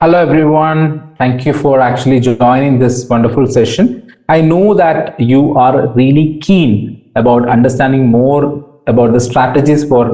Hello, everyone. Thank you for actually joining this wonderful session. I know that you are really keen about understanding more about the strategies for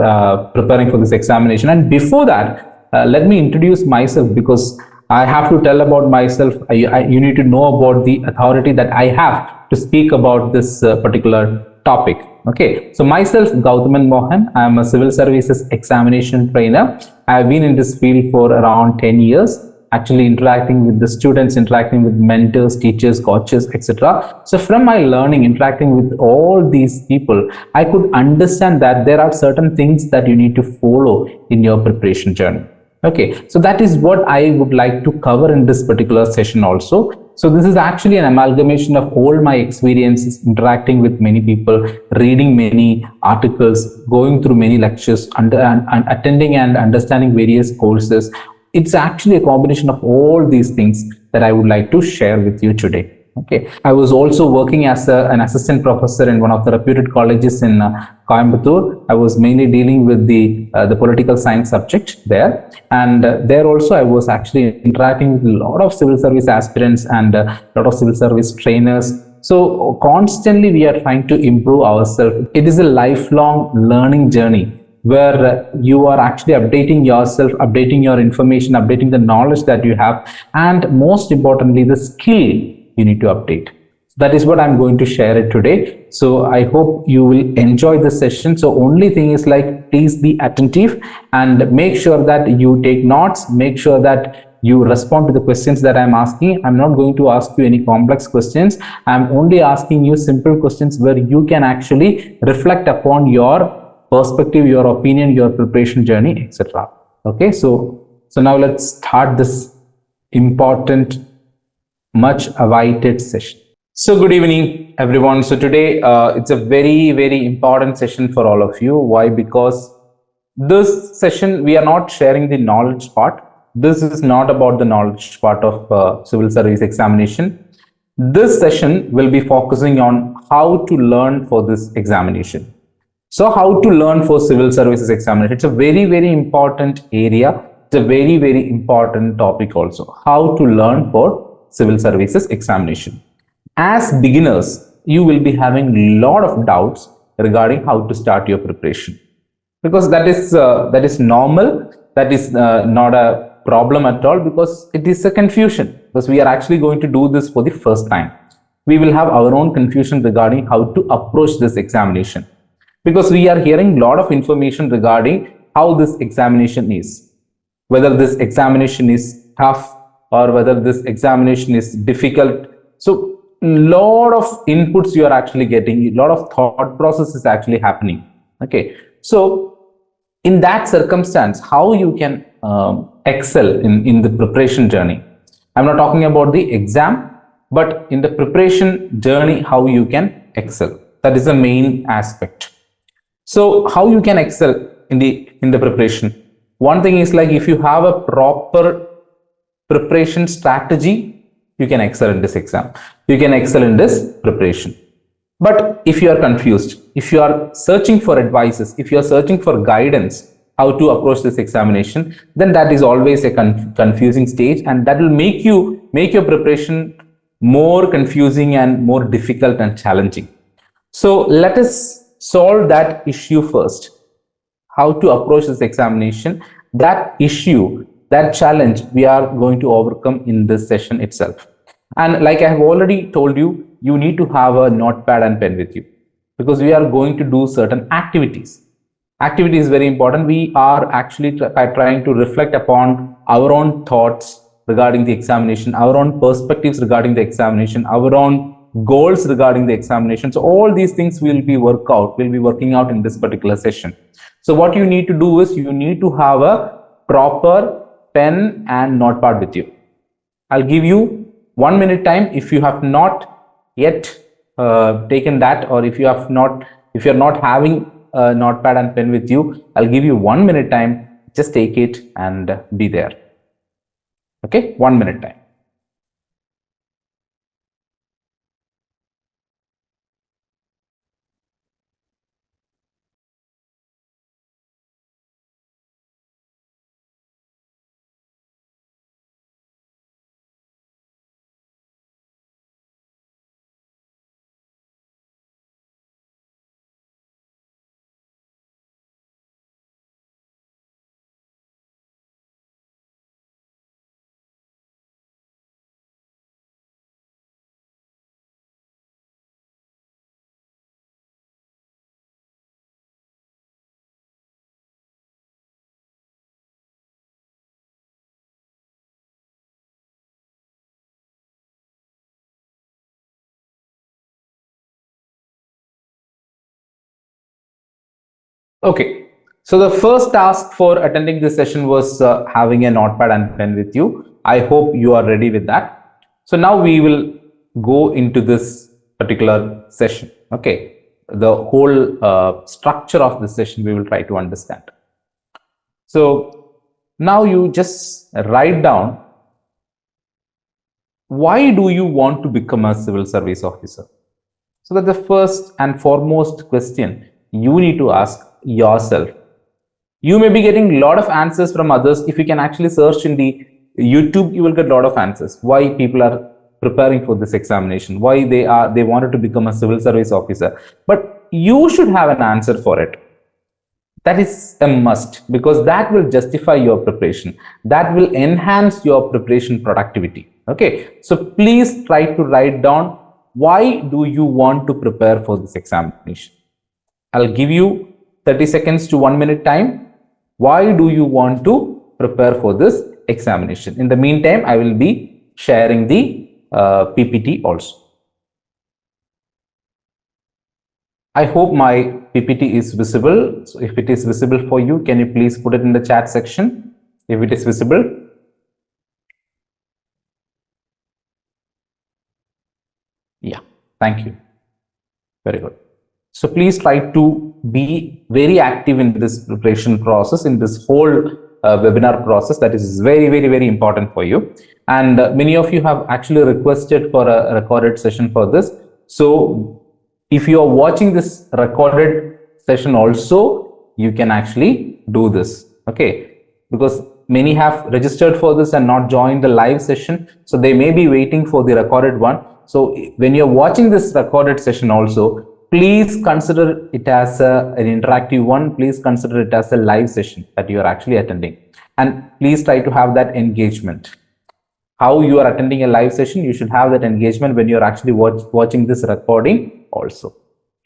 preparing for this examination. And before that, let me introduce myself because I have to tell about myself. You need to know about the authority that I have to speak about this particular topic. Okay, so myself, Gawthaman Mohan, I am a civil services examination trainer. I have been in this field for around 10 years, actually interacting with the students, interacting with mentors, teachers, coaches, etc. So from my learning, interacting with all these people, I could understand that there are certain things that you need to follow in your preparation journey. Okay, so that is what I would like to cover in this particular session also. So this is actually an amalgamation of all my experiences interacting with many people, reading many articles, going through many lectures, and attending and understanding various courses. It's actually a combination of all these things that I would like to share with you today. Okay, I was also working as an assistant professor in one of the reputed colleges in Coimbatore. I was mainly dealing with the political science subject there, and there also I was actually interacting with a lot of civil service aspirants and a lot of civil service trainers. So constantly we are trying to improve ourselves. It is a lifelong learning journey where you are actually updating yourself, updating your information, updating the knowledge that you have, and most importantly, the skill you need to update. That is what I'm going to share it today. So I hope you will enjoy the session. So only thing is, like, please be attentive and make sure that you take notes, make sure that you respond to the questions that I'm asking. I'm not going to ask you any complex questions. I'm only asking you simple questions where you can actually reflect upon your perspective, your opinion, your preparation journey, etc. Okay, so now let's start this important, much awaited session. So good evening, everyone. So today it's a very important session for all of you. Why? Because this session we are not sharing the knowledge part. This is not about the knowledge part of civil service examination. This session will be focusing on how to learn for this examination. So how to learn for civil services examination? It's a very important area. It's a very important topic also. How to learn for civil services examination. As beginners, you will be having a lot of doubts regarding how to start your preparation, because that is normal. That is not a problem at all, because it is a confusion, because we are actually going to do this for the first time. We will have our own confusion regarding how to approach this examination, because we are hearing a lot of information regarding how this examination is, whether this examination is tough or whether this examination is difficult. So lot of inputs you are actually getting, a lot of thought process is actually happening. Okay, so in that circumstance, how you can excel in the preparation journey. I'm not talking about the exam, but in the preparation journey, how you can excel. That is the main aspect. So how you can excel in the preparation? One thing is, like, if you have a proper preparation strategy, you can excel in this exam. You can excel in this preparation. But if you are confused, if you are searching for advices, if you are searching for guidance, how to approach this examination, then that is always a confusing stage, and that will make your preparation more confusing and more difficult and challenging. So let us solve that issue first. How to approach this examination, that issue, that challenge, we are going to overcome in this session itself. And like I have already told you, you need to have a notepad and pen with you, because we are going to do certain activities. Activity is very important. We are actually trying to reflect upon our own thoughts regarding the examination, our own perspectives regarding the examination, our own goals regarding the examination. So all these things will be working out in this particular session. So what you need to do is, you need to have a proper pen and notepad with you. I'll give you 1 minute time. If you have not yet taken that, or if you're not having a notepad and pen with you, I'll give you 1 minute time. Just take it and be there. Okay, 1 minute time. Okay. So the first task for attending this session was having a notepad and pen with you. I hope you are ready with that. So now we will go into this particular session. Okay. The whole structure of the session we will try to understand. So now you just write down, why do you want to become a civil service officer? So that the first and foremost question you need to ask yourself. You may be getting a lot of answers from others. If you can actually search in the YouTube, you will get a lot of answers. Why people are preparing for this examination, why they wanted to become a civil service officer. But you should have an answer for it. That is a must, because that will justify your preparation. That will enhance your preparation productivity. Okay. So please try to write down, why do you want to prepare for this examination? I'll give you 30 seconds to 1 minute time. Why do you want to prepare for this examination? In the meantime, I will be sharing the PPT also. I hope my PPT is visible. So if it is visible for you, can you please put it in the chat section if it is visible? Yeah, thank you. Very good. So please try to be very active in this preparation process, in this whole webinar process. That is very, very, very important for you. And many of you have actually requested for a recorded session for this. So if you are watching this recorded session also, you can actually do this. Okay, because many have registered for this and not joined the live session, so they may be waiting for the recorded one. So when you're watching this recorded session also, please consider it as an interactive one. Please consider it as a live session that you are actually attending, and please try to have that engagement. How you are attending a live session, you should have that engagement when you're actually watching this recording also.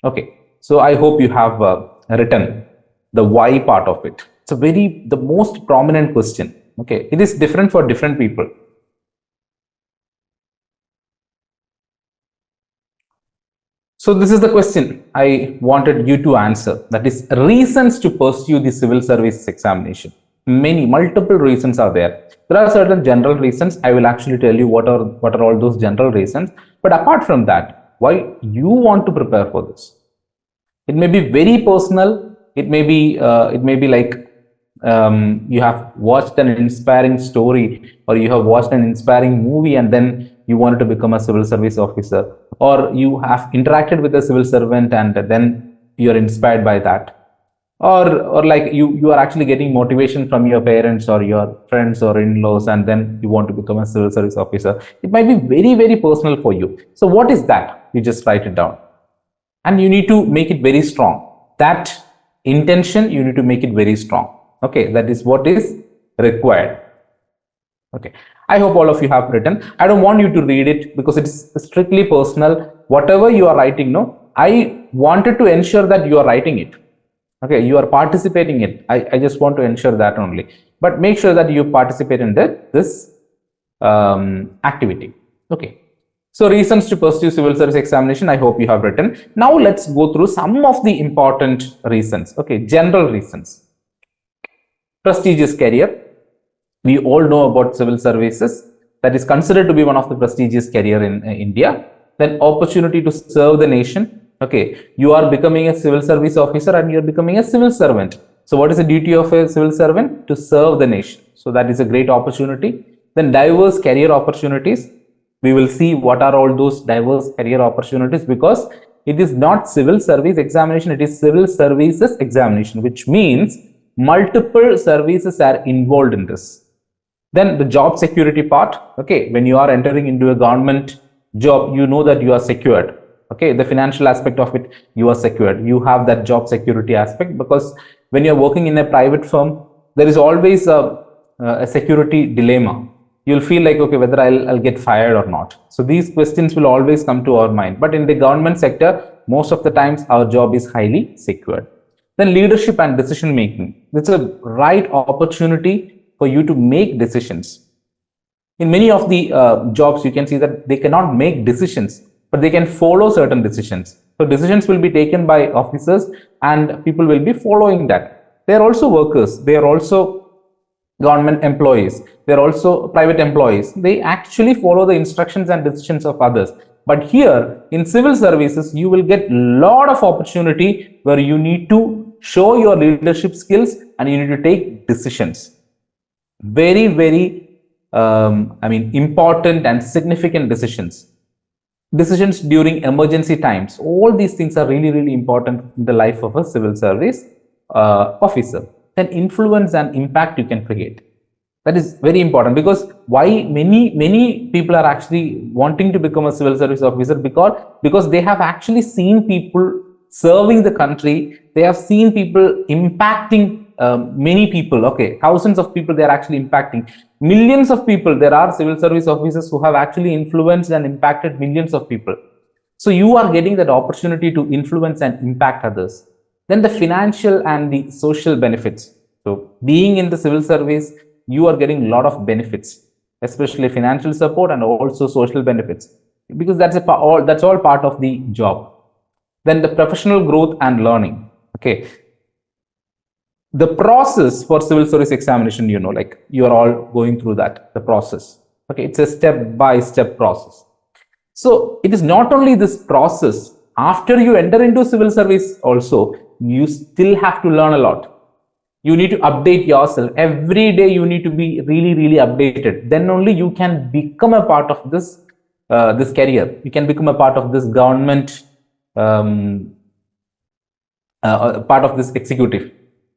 Okay, so I hope you have written the why part of it. It's the most prominent question. Okay, it is different for different people. So this is the question I wanted you to answer. That is reasons to pursue the civil service examination. Multiple reasons are there. There are certain general reasons. I will actually tell you what are all those general reasons. But apart from that, why you want to prepare for this? It may be very personal. It may be like you have watched an inspiring story, or you have watched an inspiring movie, and then you wanted to become a civil service officer, or you have interacted with a civil servant and then you're inspired by that, or like you are actually getting motivation from your parents or your friends or in-laws, and then you want to become a civil service officer. It might be very, very personal for you. So what is that? You just write it down, and you need to make it very strong. That intention, you need to make it very strong. Okay, that is what is required. Okay, I hope all of you have written. I don't want you to read it because it's strictly personal. Whatever you are writing, no, I wanted to ensure that you are writing it. Okay, you are participating in it. I just want to ensure that only. But make sure that you participate in this activity. Okay. So reasons to pursue civil service examination, I hope you have written. Now let's go through some of the important reasons. Okay, general reasons. Prestigious career. We all know about civil services. That is considered to be one of the prestigious career in India. Then opportunity to serve the nation. Okay, you are becoming a civil service officer and you are becoming a civil servant. So what is the duty of a civil servant? To serve the nation. So that is a great opportunity. Then diverse career opportunities. We will see what are all those diverse career opportunities, because it is not civil service examination, it is civil services examination, which means multiple services are involved in this. Then the job security part. Okay, when you are entering into a government job, you know that you are secured. Okay, the financial aspect of it, you are secured. You have that job security aspect, because when you're working in a private firm, there is always a security dilemma. You'll feel like, okay, whether I'll get fired or not. So these questions will always come to our mind. But in the government sector, most of the times our job is highly secured. Then leadership and decision making. It's a right opportunity for you to make decisions. In many of the jobs, you can see that they cannot make decisions, but they can follow certain decisions. So decisions will be taken by officers and people will be following that. They are also workers. They are also government employees. They are also private employees. They actually follow the instructions and decisions of others. But here in civil services, you will get a lot of opportunity where you need to show your leadership skills and you need to take decisions. Very, very important and significant decisions during emergency times. All these things are really, really important in the life of a civil service officer. Then influence and impact you can create. That is very important, because why many people are actually wanting to become a civil service officer, because they have actually seen people serving the country. They have seen people impacting many people. Okay, thousands of people they are actually impacting. Millions of people. There are civil service officers who have actually influenced and impacted millions of people. So you are getting that opportunity to influence and impact others. Then the financial and the social benefits. So being in the civil service, you are getting a lot of benefits, especially financial support and also social benefits, because that's all part of the job. Then the professional growth and learning. Okay, the process for civil service examination, like you are all going through that, the process. Okay, it's a step-by-step process. So it is not only this process. After you enter into civil service also, you still have to learn a lot. You need to update yourself every day. You need to be really, really updated. Then only you can become a part of this this career. You can become a part of this government, part of this executive.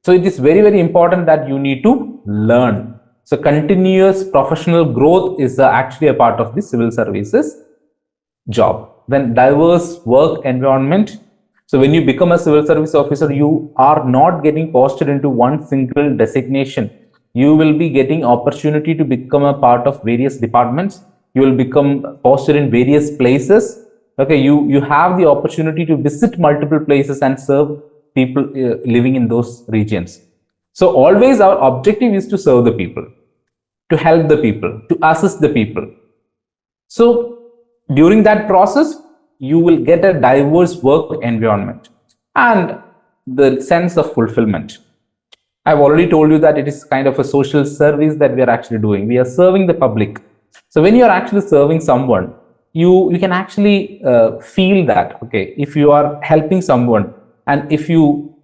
So it is very, very important that you need to learn. So continuous professional growth is actually a part of the civil services job. Then diverse work environment. So when you become a civil service officer, you are not getting posted into one single designation. You will be getting opportunity to become a part of various departments. You will become posted in various places. Okay, you have the opportunity to visit multiple places and serve people living in those regions. So always our objective is to serve the people, to help the people, to assist the people. So during that process, you will get a diverse work environment and the sense of fulfillment. I've already told you that it is kind of a social service that we are actually doing. We are serving the public. So when you are actually serving someone, you can actually feel that, okay, if you are helping someone and if you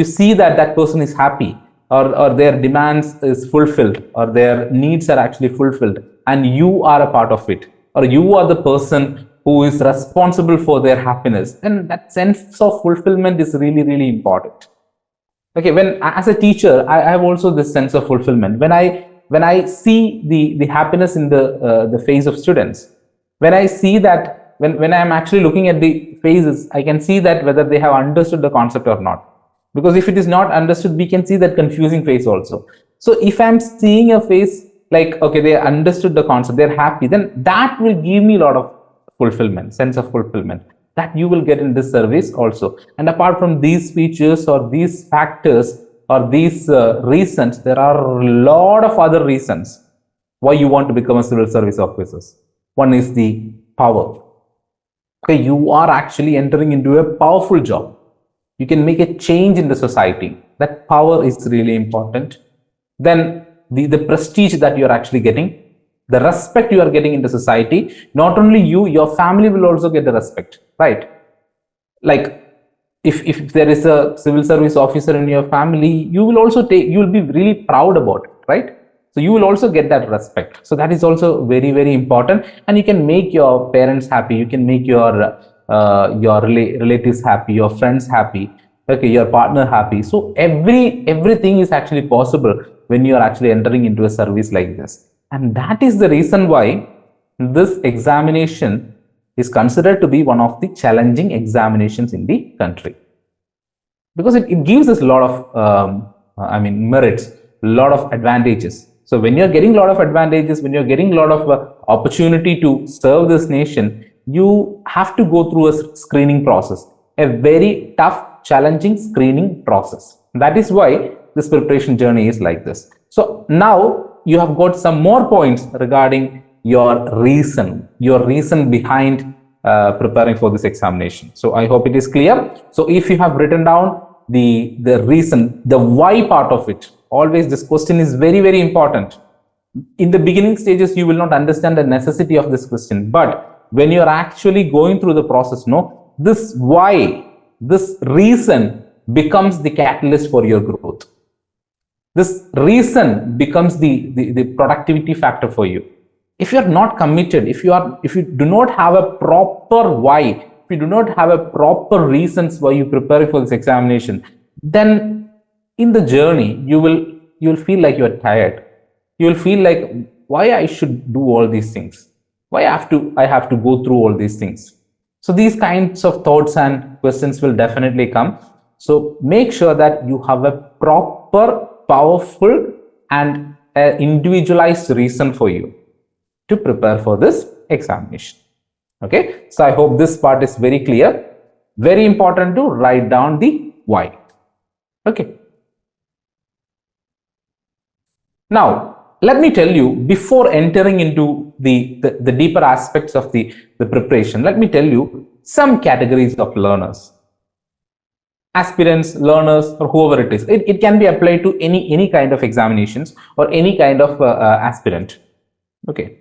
see that that person is happy, or their demands is fulfilled, or their needs are actually fulfilled, and you are a part of it, or you are the person who is responsible for their happiness, then that sense of fulfillment is really, really important. Okay, when as a teacher, I have also this sense of fulfillment when I see the happiness in the face of students. When I see that, when I am actually looking at the faces, I can see that whether they have understood the concept or not. Because if it is not understood, we can see that confusing face also. So if I'm seeing a face like, okay, they understood the concept, they're happy, then that will give me a lot of fulfillment, sense of fulfillment that you will get in this service also. And apart from these features or these factors or these reasons, there are a lot of other reasons why you want to become a civil service officer. One is the power. Okay, you are actually entering into a powerful job. You can make a change in the society. That power is really important. Then the prestige that you're actually getting, the respect you are getting in the society. Not only you, your family will also get the respect, right? Like if there is a civil service officer in your family, you will be really proud about it, right? So you will also get that respect. So that is also very, very important. And you can make your parents happy. You can make your relatives happy, your friends happy, okay, your partner happy. So everything is actually possible when you are actually entering into a service like this. And that is the reason why this examination is considered to be one of the challenging examinations in the country, because it gives us a lot of merits, a lot of advantages. So when you're getting a lot of advantages, when you're getting a lot of opportunity to serve this nation, you have to go through a screening process, a very tough, challenging screening process. That is why this preparation journey is like this. So now you have got some more points regarding your reason behind preparing for this examination. So I hope it is clear. So if you have written down the reason, the why part of it, always this question is very, very important. In the beginning stages, you will not understand the necessity of this question, but when you are actually going through the process, no, this why, this reason becomes the catalyst for your growth. This reason becomes the productivity factor for you. If you are not committed, if you do not have a proper why, if you do not have a proper reasons why you prepare for this examination, then in the journey you will feel like you are tired. You will feel like, why I should do all these things? Why I have to go through all these things? So these kinds of thoughts and questions will definitely come. So make sure that you have a proper, powerful and individualized reason for you to prepare for this examination. Okay, so I hope this part is very clear. Very important to write down the why. Okay. Now, let me tell you, before entering into the deeper aspects of the preparation, let me tell you some categories of learners. Aspirants, learners, or whoever it is. It can be applied to any kind of examinations or any kind of aspirant. Okay.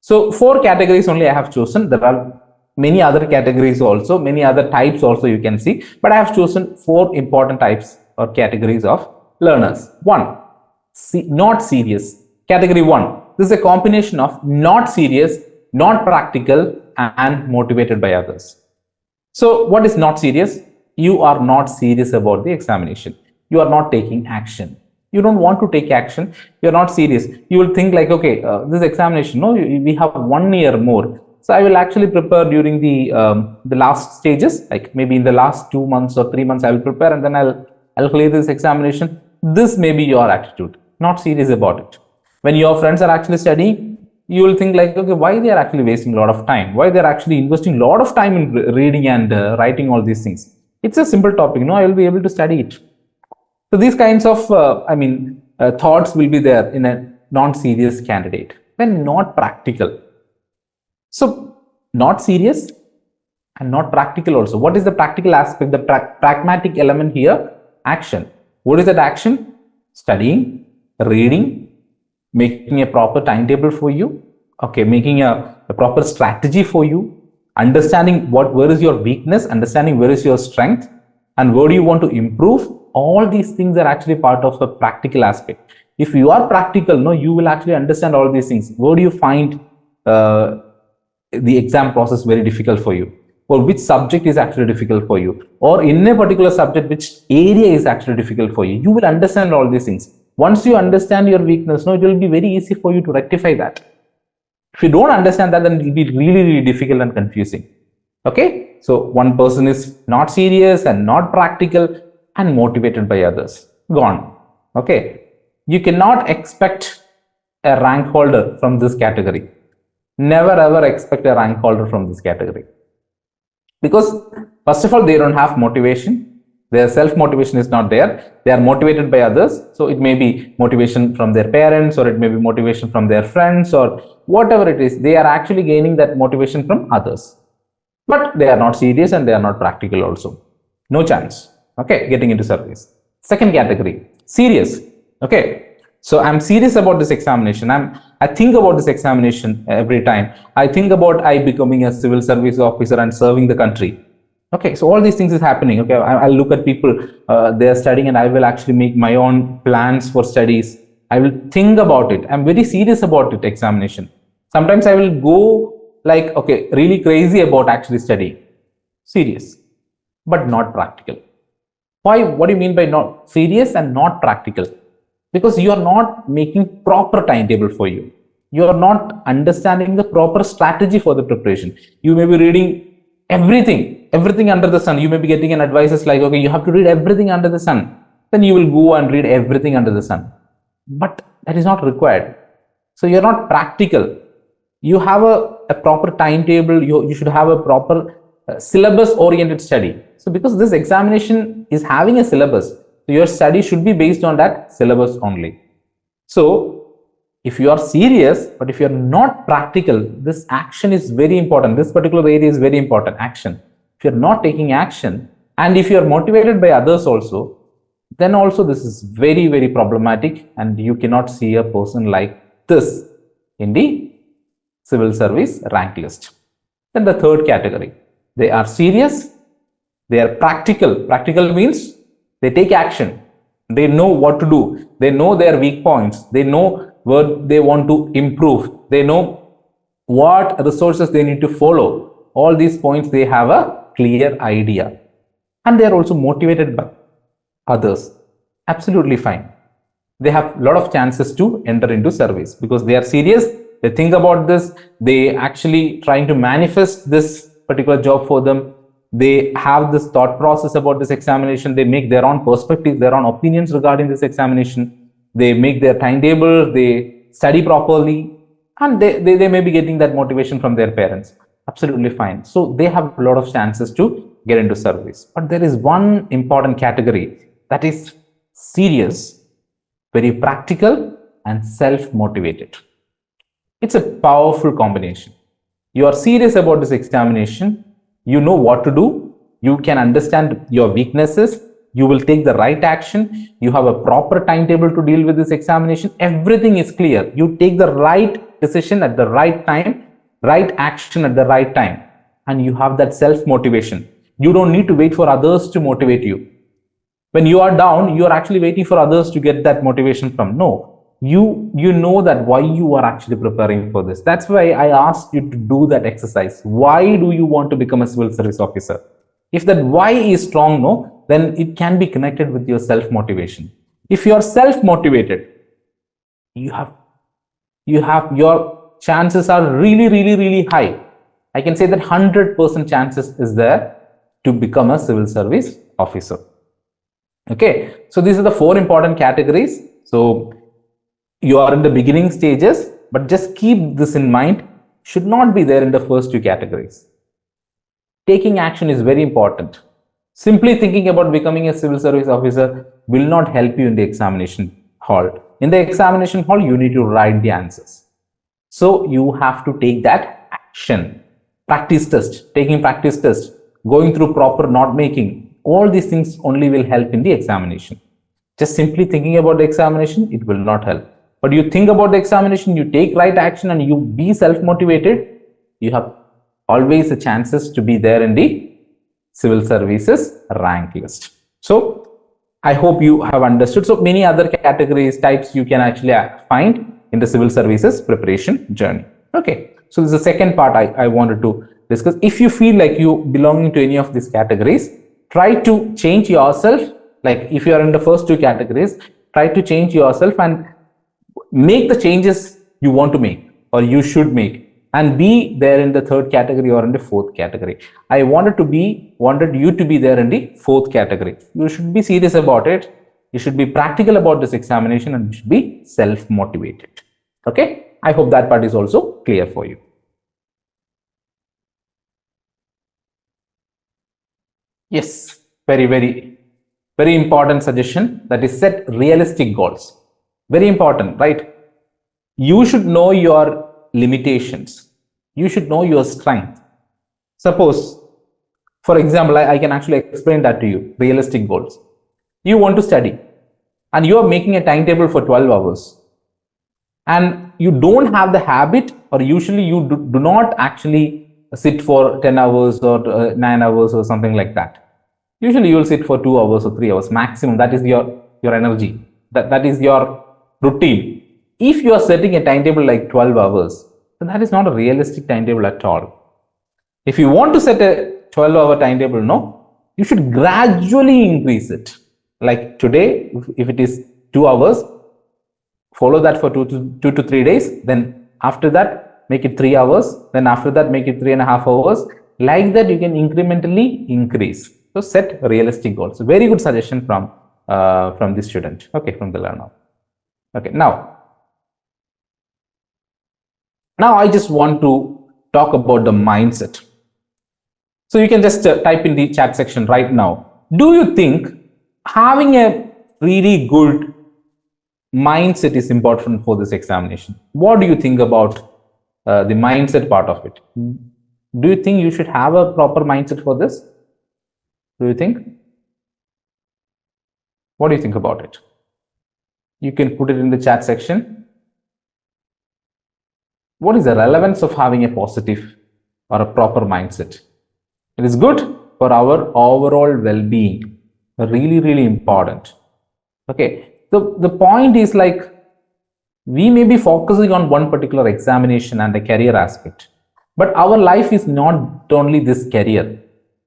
So 4 categories only I have chosen. There are many other categories also, many other types also you can see, but I have chosen 4 important types or categories of learners. 1, not serious. Category 1. This is a combination of not serious, not practical, and motivated by others. So what is not serious? You are not serious about the examination. You are not taking action. You don't want to take action. You're not serious. You will think like, okay, this examination, no, we have 1 year more. So I will actually prepare during the last stages, like maybe in the last 2 months or 3 months, I will prepare and then I'll clear this examination. This may be your attitude. Not serious about it. When your friends are actually studying, you will think like, okay, why they are actually wasting a lot of time? Why they're actually investing a lot of time in reading and writing all these things? It's a simple topic, I will be able to study it. So these kinds of, thoughts will be there in a non-serious candidate when not practical. So not serious and not practical also. What is the practical aspect, the pragmatic element here? Action. What is that action? Studying, reading, making a proper timetable for you. Okay, making a proper strategy for you. Understanding where is your weakness, understanding where is your strength, and where do you want to improve. All these things are actually part of a practical aspect. If you are practical, no, you will actually understand all these things. Where do you find the exam process very difficult for you, or which subject is actually difficult for you, or in a particular subject which area is actually difficult for you? You will understand all these things. Once you understand your weakness, no, it will be very easy for you to rectify that. If you don't understand that, then it will be really, really difficult and confusing. Okay, so one person is not serious and not practical and motivated by others. Gone. Okay, you cannot expect a rank holder from this category. Never ever expect a rank holder from this category, because first of all, they don't have motivation. Their self-motivation is not there. They are motivated by others. So it may be motivation from their parents, or it may be motivation from their friends, or whatever it is. They are actually gaining that motivation from others. But they are not serious and they are not practical also. No chance. Okay, getting into service. Second category, serious. Okay, so I'm serious about this examination. I think about this examination every time. I think about becoming a civil service officer and serving the country. Okay, so all these things is happening. Okay, I'll look at people, they are studying, and I will actually make my own plans for studies. I will think about it. I'm very serious about it, examination. Sometimes I will go like, okay, really crazy about actually studying. Serious, but not practical. Why? What do you mean by not serious and not practical? Because you are not making proper timetable for you. You are not understanding the proper strategy for the preparation. You may be reading everything under the sun. You may be getting an advice like, okay, you have to read everything under the sun. Then you will go and read everything under the sun. But that is not required. So you're not practical. You have a proper timetable. You should have a proper syllabus oriented study. So because this examination is having a syllabus, so your study should be based on that syllabus only. So If you are serious, but if you're not practical, this action is very important. This particular area is very important, action. If you're not taking action, and if you're motivated by others also, then also this is very, very problematic, and you cannot see a person like this in the civil service rank list. Then the third category, they are serious, they are practical. Practical means they take action. They know what to do. They know their weak points. They know what they want to improve. They know what resources they need to follow. All these points, they have a clear idea. And they are also motivated by others. Absolutely fine. They have a lot of chances to enter into service because they are serious. They think about this. They actually trying to manifest this particular job for them. They have this thought process about this examination. They make their own perspectives, their own opinions regarding this examination. They make their timetable, they study properly, and they may be getting that motivation from their parents. Absolutely fine. So they have a lot of chances to get into service. But there is one important category that is serious, very practical, and self-motivated. It's a powerful combination. You are serious about this examination. You know what to do. You can understand your weaknesses. You will take the right action. You have a proper timetable to deal with this examination. Everything is clear. You take the right decision at the right time, right action at the right time. And you have that self-motivation. You don't need to wait for others to motivate you. When you are down, you are actually waiting for others to get that motivation from. No. You know that why you are actually preparing for this. That's why I asked you to do that exercise. Why do you want to become a civil service officer? If that why is strong, no, then it can be connected with your self-motivation. If you are self-motivated, you have your chances are really high. I can say that 100% chances is there to become a civil service officer. Okay, so these are the 4 important categories. So you are in the beginning stages, but just keep this in mind, should not be there in the first 2 categories. Taking action is very important. Simply thinking about becoming a civil service officer will not help you in the examination hall. In the examination hall, you need to write the answers. So you have to take that action. Practice test, taking practice test, going through proper note making, all these things only will help in the examination. Just simply thinking about the examination, it will not help. But you think about the examination, you take right action and you be self-motivated, you have always the chances to be there in the civil services rank list. So I hope you have understood. So many other categories, types you can actually find in the civil services preparation journey. Okay, so this is the second part I wanted to discuss. If you feel like you belonging to any of these categories, try to change yourself. Like if you are in the first 2 categories, try to change yourself and make the changes you want to make or you should make, and be there in the 3rd category or in the 4th category. I wanted you to be there in the 4th category. You should be serious about it. You should be practical about this examination, and you should be self-motivated. Okay, I hope that part is also clear for you. Yes, very important suggestion, that is set realistic goals. Very important, right? You should know your limitations. You should know your strength. Suppose, for example, I can actually explain that to you. Realistic goals. You want to study and you are making a timetable for 12 hours and you don't have the habit, or usually you do not actually sit for 10 hours or 9 hours or something like that. Usually you will sit for 2 hours or 3 hours maximum. That is your energy. That is your routine. If you are setting a timetable like 12 hours, then that is not a realistic timetable at all. If you want to set a 12-hour timetable, no, you should gradually increase it. Like today, if it is 2 hours, follow that for 2 to 3 days. Then after that, make it 3 hours. Then after that, make it 3.5 hours. Like that, you can incrementally increase. So set realistic goals. Very good suggestion from the student. Okay, from the learner. Okay, now I just want to talk about the mindset. So you can just type in the chat section right now. Do you think having a really good mindset is important for this examination. What do you think about the mindset part of it? Do you think you should have a proper mindset for this? Do you think? What do you think about it? You can put it in the chat section. What is the relevance of having a positive or a proper mindset? It is good for our overall well-being. Really, really important. Okay. The point is like, we may be focusing on one particular examination and the career aspect, but our life is not only this career.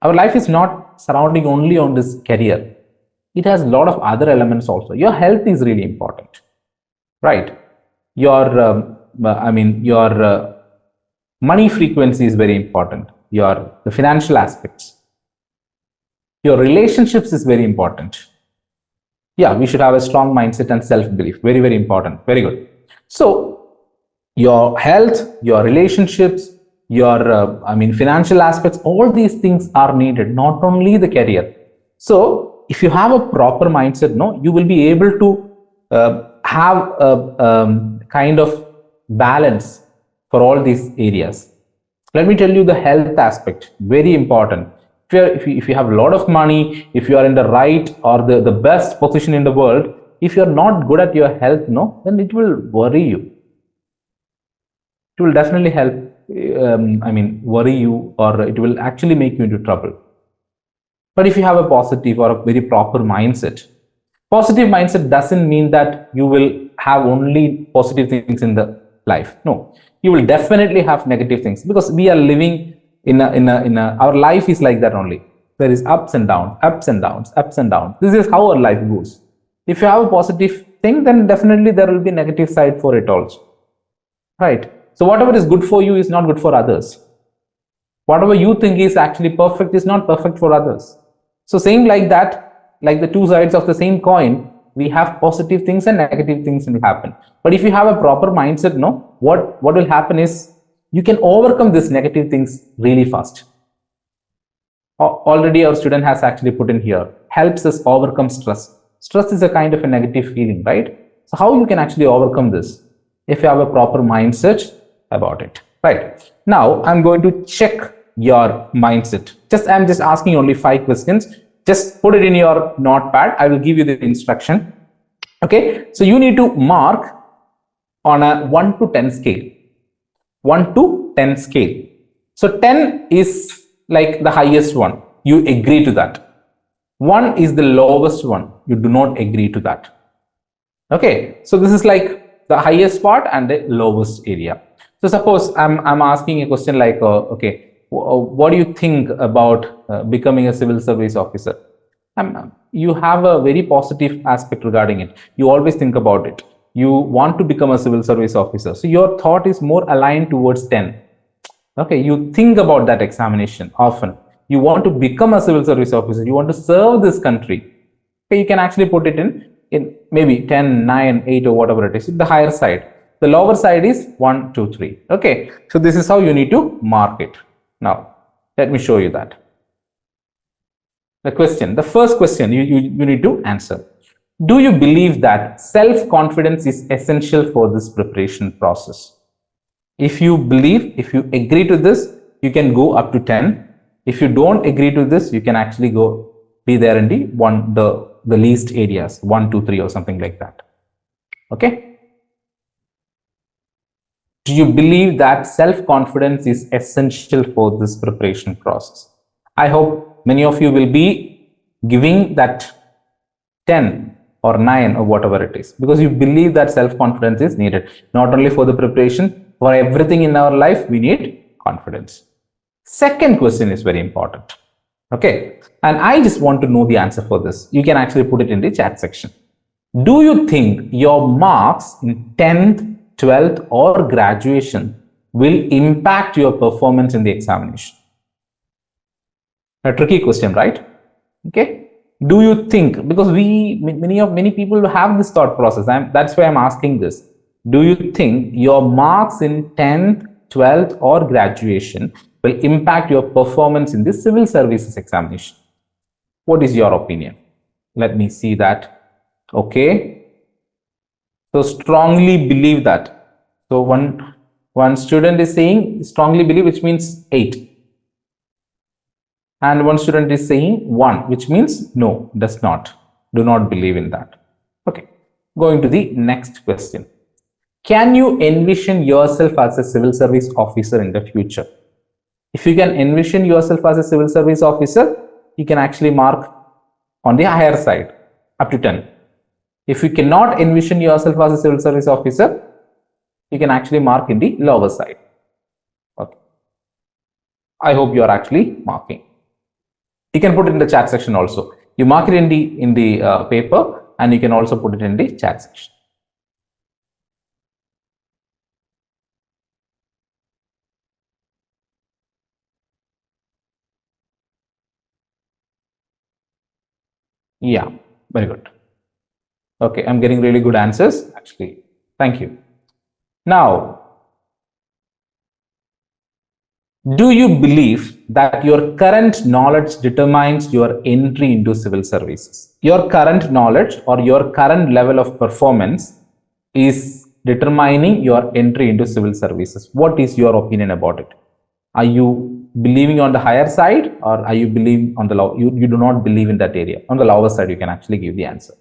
Our life is not surrounding only on this career. It has a lot of other elements also. Your health is really important, right? Your money frequency is very important. The financial aspects. Your relationships is very important. Yeah, we should have a strong mindset and self-belief. Very, very important. Very good. So your health, your relationships, your financial aspects, all these things are needed, not only the career. So if you have a proper mindset, you will be able to have a kind of balance for all these areas. Let me tell you the health aspect, very important. If you have a lot of money, if you are in the right or the best position in the world, if you're not good at your health, then it will worry you. It will definitely help, worry you, or it will actually make you into trouble. But if you have a positive or a very proper mindset, positive mindset doesn't mean that you will have only positive things in the life. No, you will definitely have negative things, because we are living our life is like that only. There is ups and downs, ups and downs, ups and downs. This is how our life goes. If you have a positive thing, then definitely there will be negative side for it also, right? So whatever is good for you is not good for others. Whatever you think is actually perfect is not perfect for others. So same like that, like the two sides of the same coin, we have positive things and negative things will happen. But if you have a proper mindset, what will happen is you can overcome these negative things really fast. Already our student has actually put in here, helps us overcome stress. Stress is a kind of a negative feeling, right? So how you can actually overcome this? If you have a proper mindset about it, right? Now I'm going to check your mindset. I'm just asking only 5 questions. Just put it in your notepad. I will give you the instruction. Okay, so you need to mark on a 1 to 10 scale. 1 to 10 scale. So 10 is like the highest one. You agree to that. 1 is the lowest one. You do not agree to that. Okay, so this is like the highest part and the lowest area. So suppose I'm asking a question like, okay, what do you think about becoming a civil service officer? You have a very positive aspect regarding it. You always think about it. You want to become a civil service officer. So your thought is more aligned towards 10. Okay, you think about that examination often. You want to become a civil service officer. You want to serve this country. Okay, you can actually put it in maybe 10, 9, 8 or whatever it is. The higher side. The lower side is 1, 2, 3. Okay, so this is how you need to mark it. Now, let me show you that. The first question you need to answer. Do you believe that self-confidence is essential for this preparation process? If you agree to this, you can go up to 10. If you don't agree to this, you can actually be there in the least areas, 1, 2, 3 or something like that. Okay. Do you believe that self-confidence is essential for this preparation process? I hope many of you will be giving that 10 or 9 or whatever it is, because you believe that self-confidence is needed, not only for the preparation, for everything in our life, we need confidence. Second question is very important. Okay, and I just want to know the answer for this. You can actually put it in the chat section. Do you think your marks in 10th, 12th or graduation will impact your performance in the examination? A tricky question, right? Okay. Do you think, because many people have this thought process, that's why I'm asking this. Do you think your marks in 10th, 12th or graduation will impact your performance in the civil services examination? What is your opinion? Let me see that. Okay. So strongly believe that. So one student is saying strongly believe, which means 8. And one student is saying 1, which means no, does not. Do not believe in that. Okay. Going to the next question. Can you envision yourself as a civil service officer in the future? If you can envision yourself as a civil service officer, you can actually mark on the higher side up to 10. If you cannot envision yourself as a civil service officer, you can actually mark in the lower side. Okay. I hope you are actually marking. You can put it in the chat section also. You mark it in the paper, and you can also put it in the chat section. Yeah, very good. Okay, I'm getting really good answers actually. Thank you. Now, do you believe that your current knowledge determines your entry into civil services? Your current knowledge or your current level of performance is determining your entry into civil services. What is your opinion about it? Are you believing on the higher side, or are you believing on the low? You do not believe in that area. On the lower side, you can actually give the answer.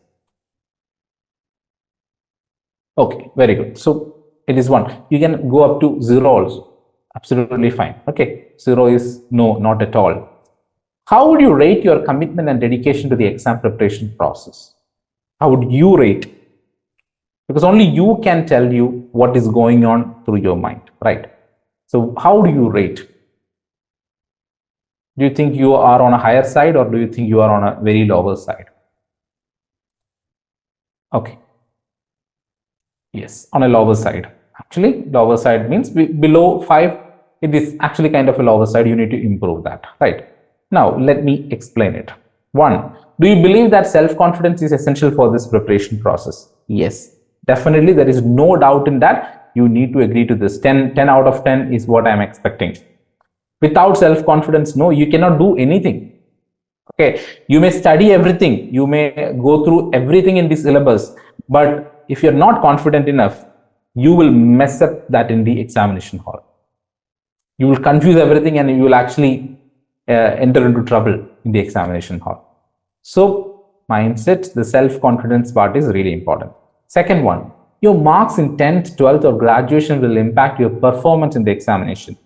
Okay, very good. So it is 1. You can go up to 0 also. Absolutely fine. Okay, 0 is no, not at all. How would you rate your commitment and dedication to the exam preparation process? How would you rate? Because only you can tell you what is going on through your mind, right? So how do you rate? Do you think you are on a higher side, or do you think you are on a very lower side? Okay. Yes, on a lower side. Actually, lower side means below 5, it is actually kind of a lower side. You need to improve that, right? Now, let me explain it. 1, do you believe that self-confidence is essential for this preparation process? Yes, definitely. There is no doubt in that. You need to agree to this. 10 out of 10 is what I'm expecting. Without self-confidence, no, you cannot do anything. Okay, you may study everything, you may go through everything in the syllabus, but if you're not confident enough, you will mess up that in the examination hall. You will confuse everything, and you will actually enter into trouble in the examination hall. So mindset, the self-confidence part is really important. Second one, your marks in 10th, 12th or graduation will impact your performance in the examination.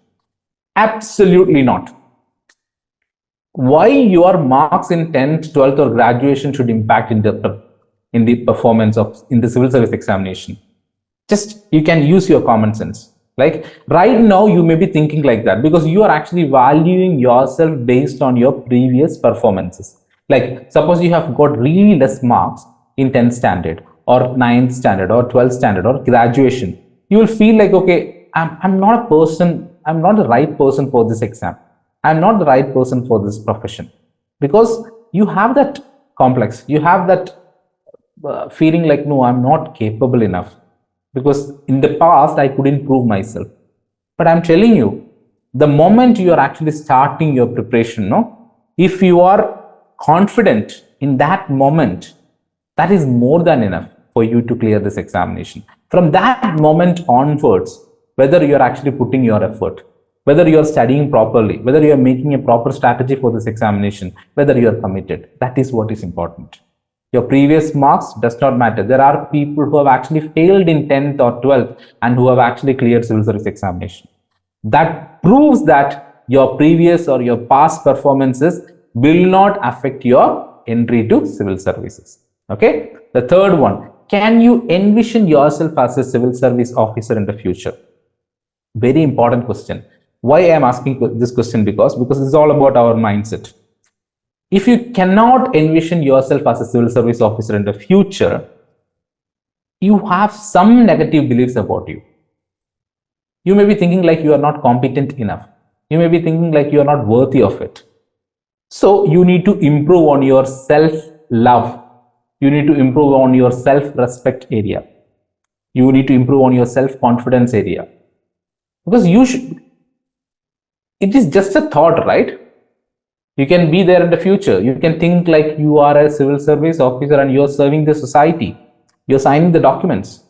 Absolutely not. Why your marks in 10th, 12th or graduation should impact in the performance in the civil service examination? Just you can use your common sense. Like right now you may be thinking like that because you are actually valuing yourself based on your previous performances. Like suppose you have got really less marks in 10th standard or 9th standard or 12th standard or graduation, you will feel like, okay, I'm not a person, I'm not the right person for this exam. I'm not the right person for this profession, because you have that complex, you have that feeling like, no, I'm not capable enough, because in the past I couldn't prove myself. But I'm telling you, the moment you are actually starting your preparation, no, if you are confident in that moment, that is more than enough for you to clear this examination. From that moment onwards, whether you're actually putting your effort, whether you're studying properly, whether you're making a proper strategy for this examination, whether you're committed, that is what is important. Your previous marks does not matter. There are people who have actually failed in 10th or 12th and who have actually cleared civil service examination. That proves that your previous or your past performances will not affect your entry to civil services. Okay. The third one, can you envision yourself as a civil service officer in the future? Very important question. Why I am asking this question? Because it's all about our mindset. If you cannot envision yourself as a civil service officer in the future, you have some negative beliefs about you. You may be thinking like you are not competent enough. You may be thinking like you are not worthy of it. So you need to improve on your self-love. You need to improve on your self-respect area. You need to improve on your self-confidence area. Because it is just a thought, right? You can be there in the future. You can think like you are a civil service officer and you're serving the society. You're signing the documents.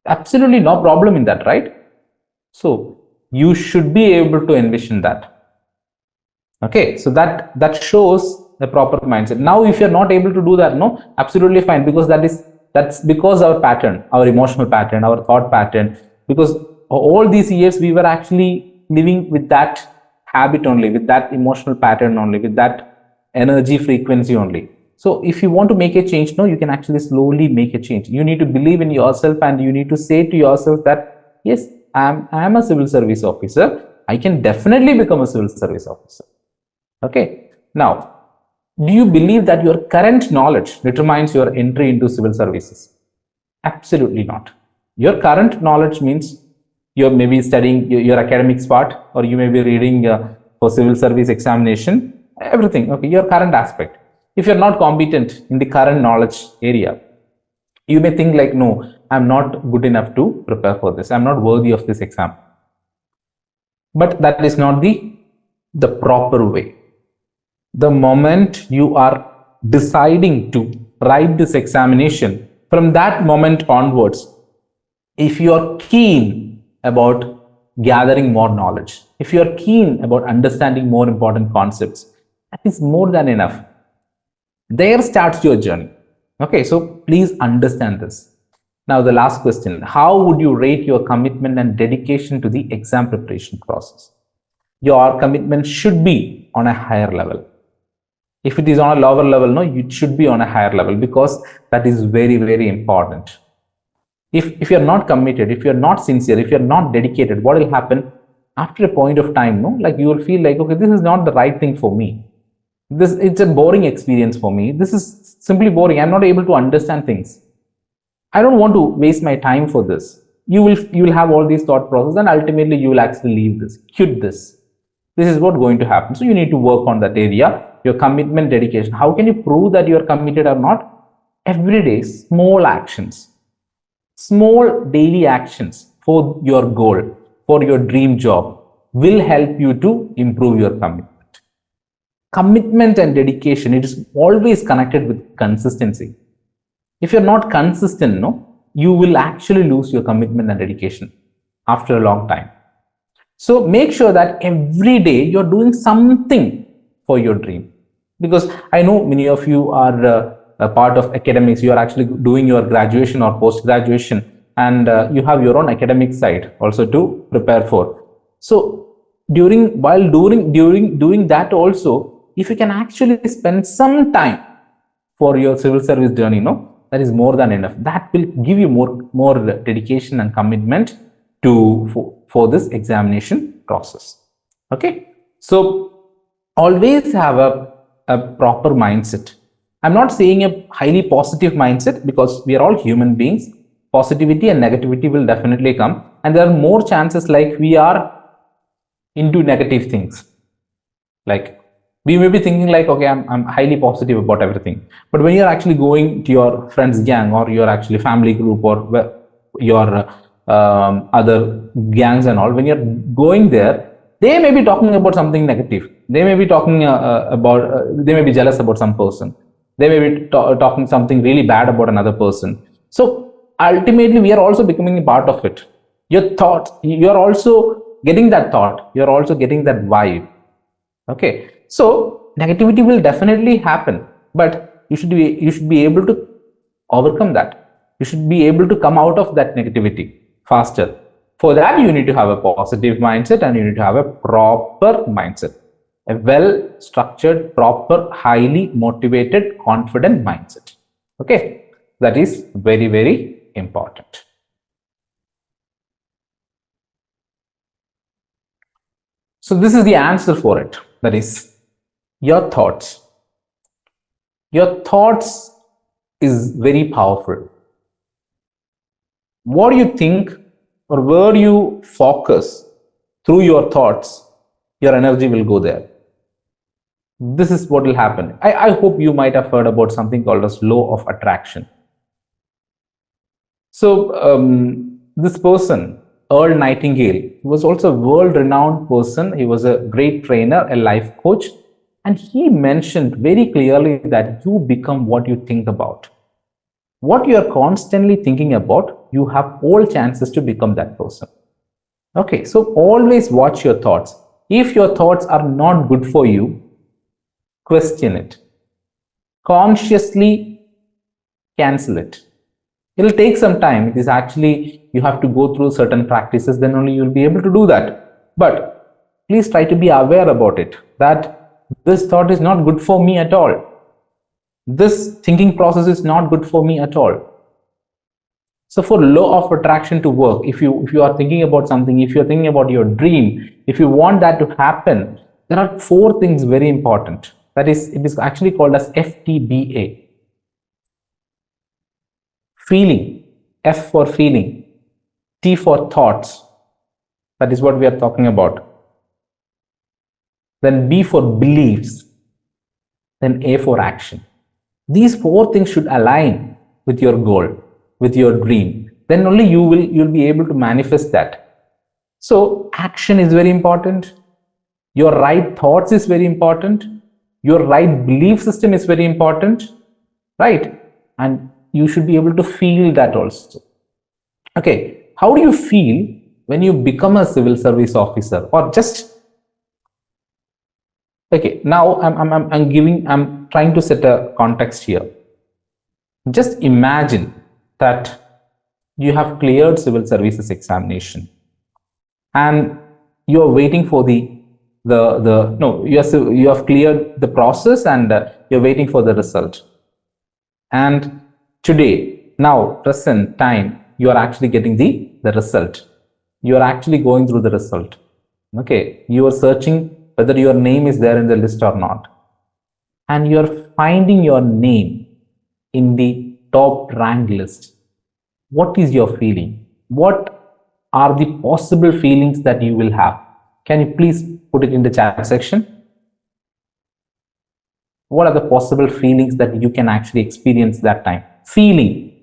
Absolutely no problem in that, right? So you should be able to envision that. Okay, so that shows the proper mindset. Now if you're not able to do that, no, absolutely fine, because that's because our pattern, our emotional pattern, our thought pattern, because all these years we were actually living with that habit only, with that emotional pattern only, with that energy frequency only. So if you want to make a change, no, you can actually slowly make a change. You need to believe in yourself, and you need to say to yourself that yes, I'm a civil service officer. I can definitely become a civil service officer. Okay. Now, do you believe that your current knowledge determines your entry into civil services? Absolutely not. Your current knowledge means you're maybe studying your academics part, or you may be reading for civil service examination, everything. Okay, your current aspect. If you're not competent in the current knowledge area, you may think like, no, I'm not good enough to prepare for this. I'm not worthy of this exam. But that is not the proper way. The moment you are deciding to write this examination, from that moment onwards, if you are keen about gathering more knowledge, if you are keen about understanding more important concepts, that is more than enough. There starts your journey. Okay, so please understand this. Now, the last question: how would you rate your commitment and dedication to the exam preparation process? Your commitment should be on a higher level. If it is on a lower level, no, it should be on a higher level, because that is very, very important. If you're not committed, if you're not sincere, if you're not dedicated, what will happen after a point of time? No, like you will feel like, okay, this is not the right thing for me. It's a boring experience for me. This is simply boring. I'm not able to understand things. I don't want to waste my time for this. You will have all these thought processes, and ultimately you will actually leave this, quit this. This is what's going to happen. So you need to work on that area, your commitment, dedication. How can you prove that you are committed or not? Every day, small actions, small daily actions for your goal, for your dream job, will help you to improve your commitment. Commitment and dedication, it is always connected with consistency. If you're not consistent, no, you will actually lose your commitment and dedication after a long time. So make sure that every day you're doing something for your dream, because I know many of you are a part of academics. You are actually doing your graduation or post graduation, and you have your own academic side also to prepare for. So doing that also, if you can actually spend some time for your civil service journey, no, that is more than enough. That will give you more dedication and commitment for this examination process. Okay, so always have a proper mindset. I'm not saying a highly positive mindset, because we are all human beings. Positivity and negativity will definitely come, and there are more chances like we are into negative things. Like we may be thinking like, okay, I'm highly positive about everything, but when you're actually going to your friend's gang, or your actually family group, or your other gangs and all, when you're going there, they may be talking about something negative. They may be talking they may be jealous about some person. They may be talking something really bad about another person. So ultimately we are also becoming a part of it. Your thoughts, you're also getting that thought, you're also getting that vibe. Okay, so negativity will definitely happen, but you should be able to overcome that. You should be able to come out of that negativity faster. For that, you need to have a positive mindset, and you need to have a proper mindset, a well structured, proper, highly motivated, confident mindset. Okay, that is very, very important. So this is the answer for it. That is your thoughts. Your thoughts is very powerful. What do you think, or where you focus through your thoughts, your energy will go there. This is what will happen. I hope you might have heard about something called as law of attraction. So this person, Earl Nightingale, was also a world-renowned person. He was a great trainer, a life coach, and he mentioned very clearly that you become what you think about. what you are constantly thinking about, you have all chances to become that person. Okay, so always watch your thoughts. If your thoughts are not good for you, question it. Consciously cancel it. It'll take some time. It is actually, you have to go through certain practices, then only you'll be able to do that. But please try to be aware about it, that this thought is not good for me at all. This thinking process is not good for me at all. So for law of attraction to work, if you are thinking about something, if you're thinking about your dream, if you want that to happen, there are 4 things very important. That is, it is actually called as FTBA. Feeling, F for feeling, T for thoughts. That is what we are talking about. Then B for beliefs. Then A for action. These 4 things should align with your goal, with your dream. Then only you'll be able to manifest that. So action is very important. Your right thoughts is very important. Your right belief system is very important, right? And you should be able to feel that also. Okay, how do you feel when you become a civil service officer, or just, okay, now I'm trying to set a context here. Just imagine that you have cleared civil services examination and you are waiting for you have cleared the process and you're waiting for the result. And today, now, present time, you are actually getting the result. You are actually going through the result. Okay, you are searching whether your name is there in the list or not. And you are finding your name in the top rank list. What is your feeling? What are the possible feelings that you will have? Can you please put it in the chat section? What are the possible feelings that you can actually experience that time? Feeling.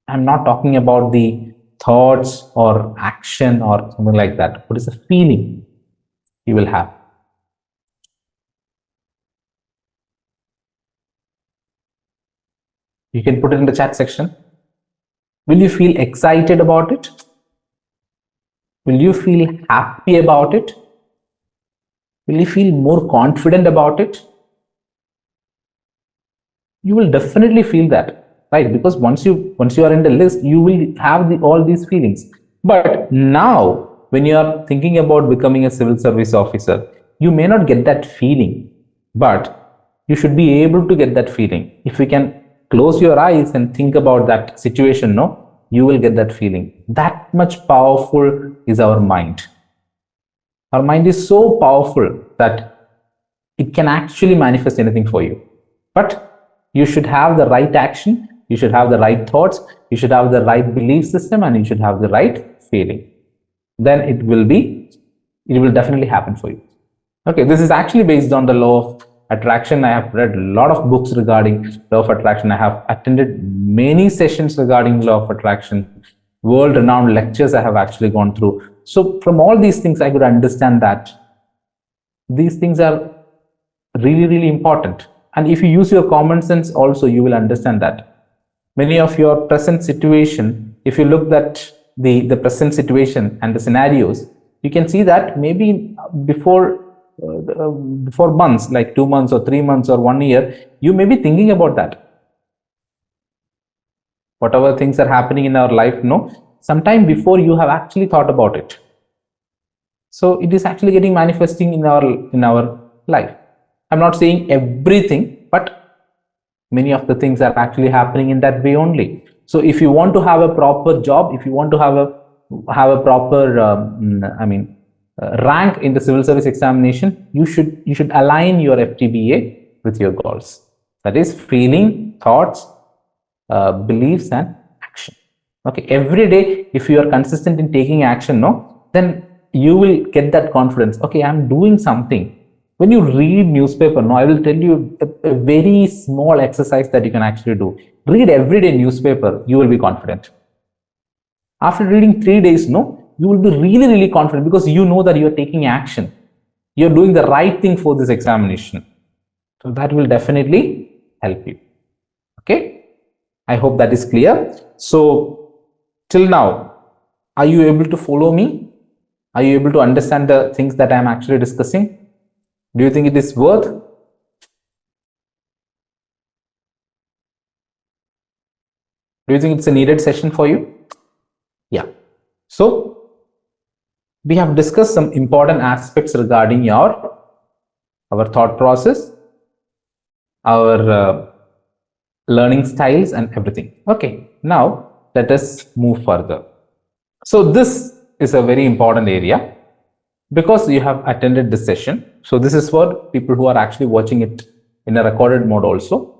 I'm not talking about the thoughts or action or something like that. What is the feeling you will have? You can put it in the chat section. Will you feel excited about it? Will you feel happy about it? Will you feel more confident about it? You will definitely feel that, right? Because once you are in the list, you will have all these feelings. But now, when you are thinking about becoming a civil service officer, you may not get that feeling, but you should be able to get that feeling. If you can close your eyes and think about that situation, you will get that feeling. That much powerful is our mind. Our mind is so powerful that it can actually manifest anything for you. But you should have the right action, you should have the right thoughts, you should have the right belief system, and you should have the right feeling. Then it will definitely happen for you. Okay, this is actually based on the law of attraction. I have read a lot of books regarding law of attraction. I have attended many sessions regarding law of attraction, world-renowned lectures I have actually gone through. So from all these things, I could understand that these things are really, really important. And if you use your common sense also, you will understand that many of your present situation, if you look at the present situation and the scenarios, you can see that maybe before months, like 2 months or 3 months or 1 year, you may be thinking about that. Whatever things are happening in our life, sometime before you have actually thought about it. So it is actually getting manifesting in our life. I'm not saying everything, but many of the things are actually happening in that way only. So if you want to have a proper job, if you want to have a proper rank in the civil service examination, you should align your FTBA with your goals. That is feeling, thoughts, beliefs, and action. Okay, every day if you are consistent in taking action, then you will get that confidence. Okay, I'm doing something. When you read newspaper, I will tell you a very small exercise that you can actually do. Read everyday newspaper, you will be confident. After reading 3 days, you will be really, really confident, because you know that you are taking action. You're doing the right thing for this examination. So that will definitely help you. Okay. I hope that is clear. So till now, are you able to follow me? Are you able to understand the things that I am actually discussing? Do you think it is worth? Do you think it's a needed session for you? Yeah. So we have discussed some important aspects regarding our thought process, our learning styles and everything. Okay, now let us move further. So this is a very important area because you have attended this session. So this is for people who are actually watching it in a recorded mode also.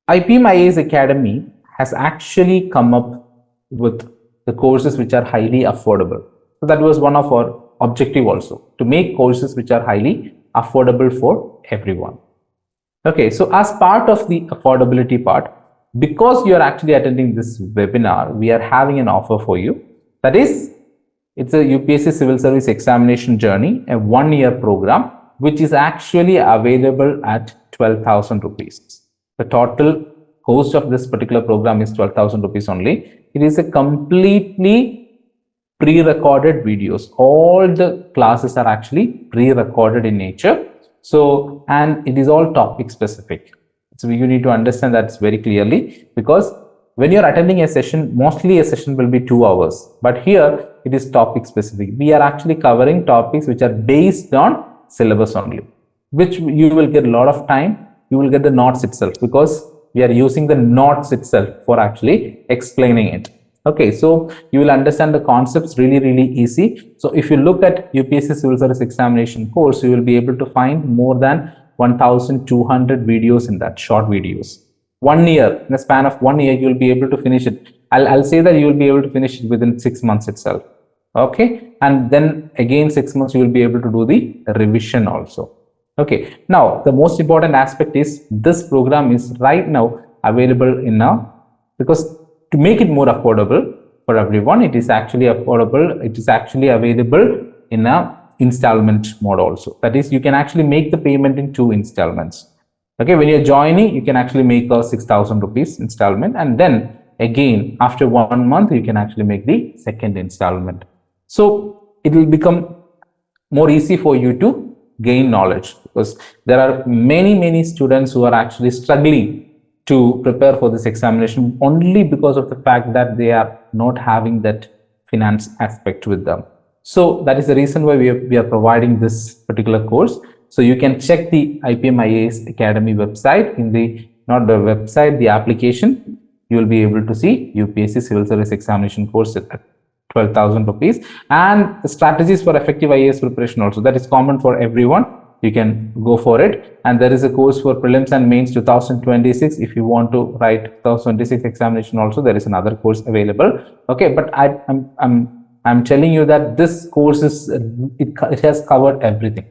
Ipm Ias Academy has actually come up with the courses which are highly affordable. So that was one of our objective also, to make courses which are highly affordable for everyone. Okay, so as part of the affordability part, because you are actually attending this webinar, we are having an offer for you. That is, it's a UPSC Civil Service Examination Journey, a 1-year program, which is actually available at 12,000 rupees. The total cost of this particular program is 12,000 rupees only. It is a completely pre-recorded videos. All the classes are actually pre-recorded in nature. So, and it is all topic specific. So you need to understand that very clearly, because when you're attending a session, mostly a session will be 2 hours, but here it is topic specific. We are actually covering topics which are based on syllabus only, which you will get a lot of time. You will get the notes itself, because we are using the notes itself for actually explaining it. Okay, so you will understand the concepts really easy. So if you look at UPSC Civil Service Examination course, you will be able to find more than 1,200 videos in that, short videos. 1 year, in the span of 1 year, you will be able to finish it. I'll say that you will be able to finish it within 6 months itself. Okay, and then again 6 months you will be able to do the revision also. Okay, now the most important aspect is this program is right now available in a, because to make it more affordable for everyone, it is actually affordable. It is actually available in a installment mode also. That is, you can actually make the payment in 2 installments. Okay, when you're joining, you can actually make a 6,000 rupees installment, and then again after 1 month you can actually make the second installment. So it will become more easy for you to gain knowledge, because there are many students who are actually struggling to prepare for this examination only because of the fact that they are not having that finance aspect with them. So that is the reason why we are providing this particular course. So you can check the Ipm Ias Academy website. In the, not the website, the application, you will be able to see UPSC Civil Service Examination course at 12,000 rupees, and the strategies for effective IAS preparation also, that is common for everyone. You can go for it. And there is a course for prelims and mains 2026. If you want to write 2026 examination also, there is another course available. Okay, but I'm telling you that this course is it has covered everything.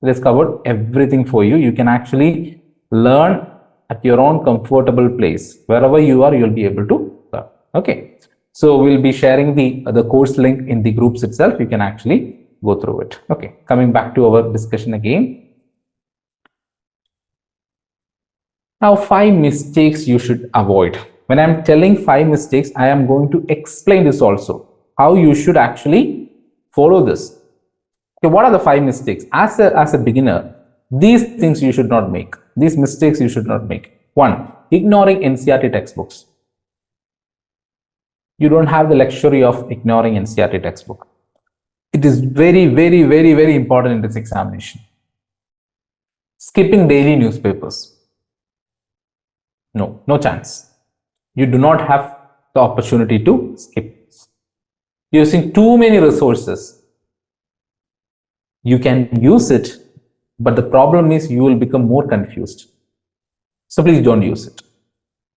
It has covered everything for you. You can actually learn at your own comfortable place. Wherever you are, you'll be able to learn. Okay, so we'll be sharing the course link in the groups itself. You can actually go through it. Okay, coming back to our discussion again. Now, 5 mistakes you should avoid. When I'm telling 5 mistakes, I am going to explain this also, how you should actually follow this. Okay, what are the 5 mistakes? As a beginner, these things you should not make. These mistakes you should not make. 1, ignoring NCERT textbooks. You don't have the luxury of ignoring NCERT textbook. It is very important in this examination. Skipping daily newspapers. No chance. You do not have the opportunity to skip. Using too many resources. You can use it, but the problem is you will become more confused. So please don't use it.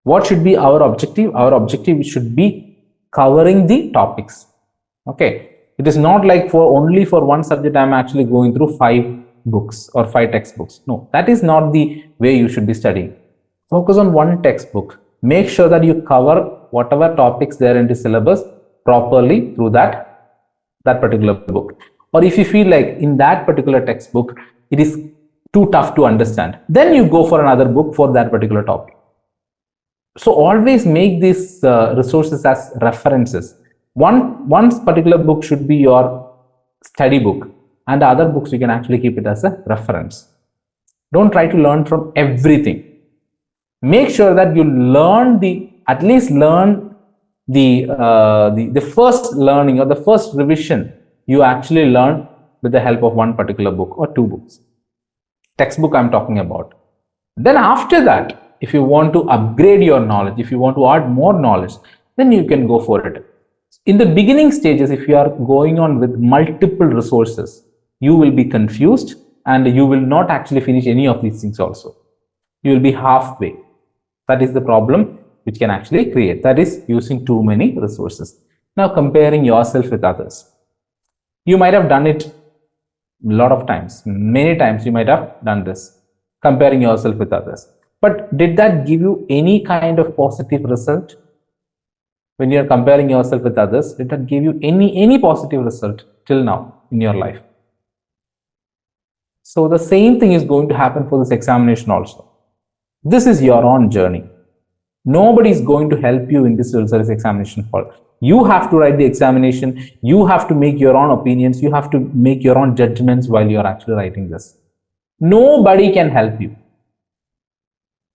What should be our objective? Our objective should be covering the topics. Okay. It is not like only for one subject I'm actually going through 5 books or 5 textbooks. No, that is not the way you should be studying. Focus on one textbook. Make sure that you cover whatever topics there in the syllabus properly through that particular book. Or if you feel like in that particular textbook it is too tough to understand, then you go for another book for that particular topic. So always make these resources as references. One particular book should be your study book, and the other books you can actually keep it as a reference. Don't try to learn from everything. Make sure that you learn at least learn the first learning or the first revision you actually learn with the help of one particular book or two books. Textbook I'm talking about. Then after that, if you want to upgrade your knowledge, if you want to add more knowledge, then you can go for it. In the beginning stages, if you are going on with multiple resources, you will be confused and you will not actually finish any of these things also. You will be halfway. That is the problem which can actually create. That is using too many resources. Now comparing yourself with others. You might have done it a lot of times. Many times you might have done this. Comparing yourself with others. But did that give you any kind of positive result? When you are comparing yourself with others, did that give you any positive result till now in your life? So the same thing is going to happen for this examination also. This is your own journey. Nobody is going to help you in this civil examination hall. You have to write the examination. You have to make your own opinions. You have to make your own judgments while you are actually writing this. Nobody can help you.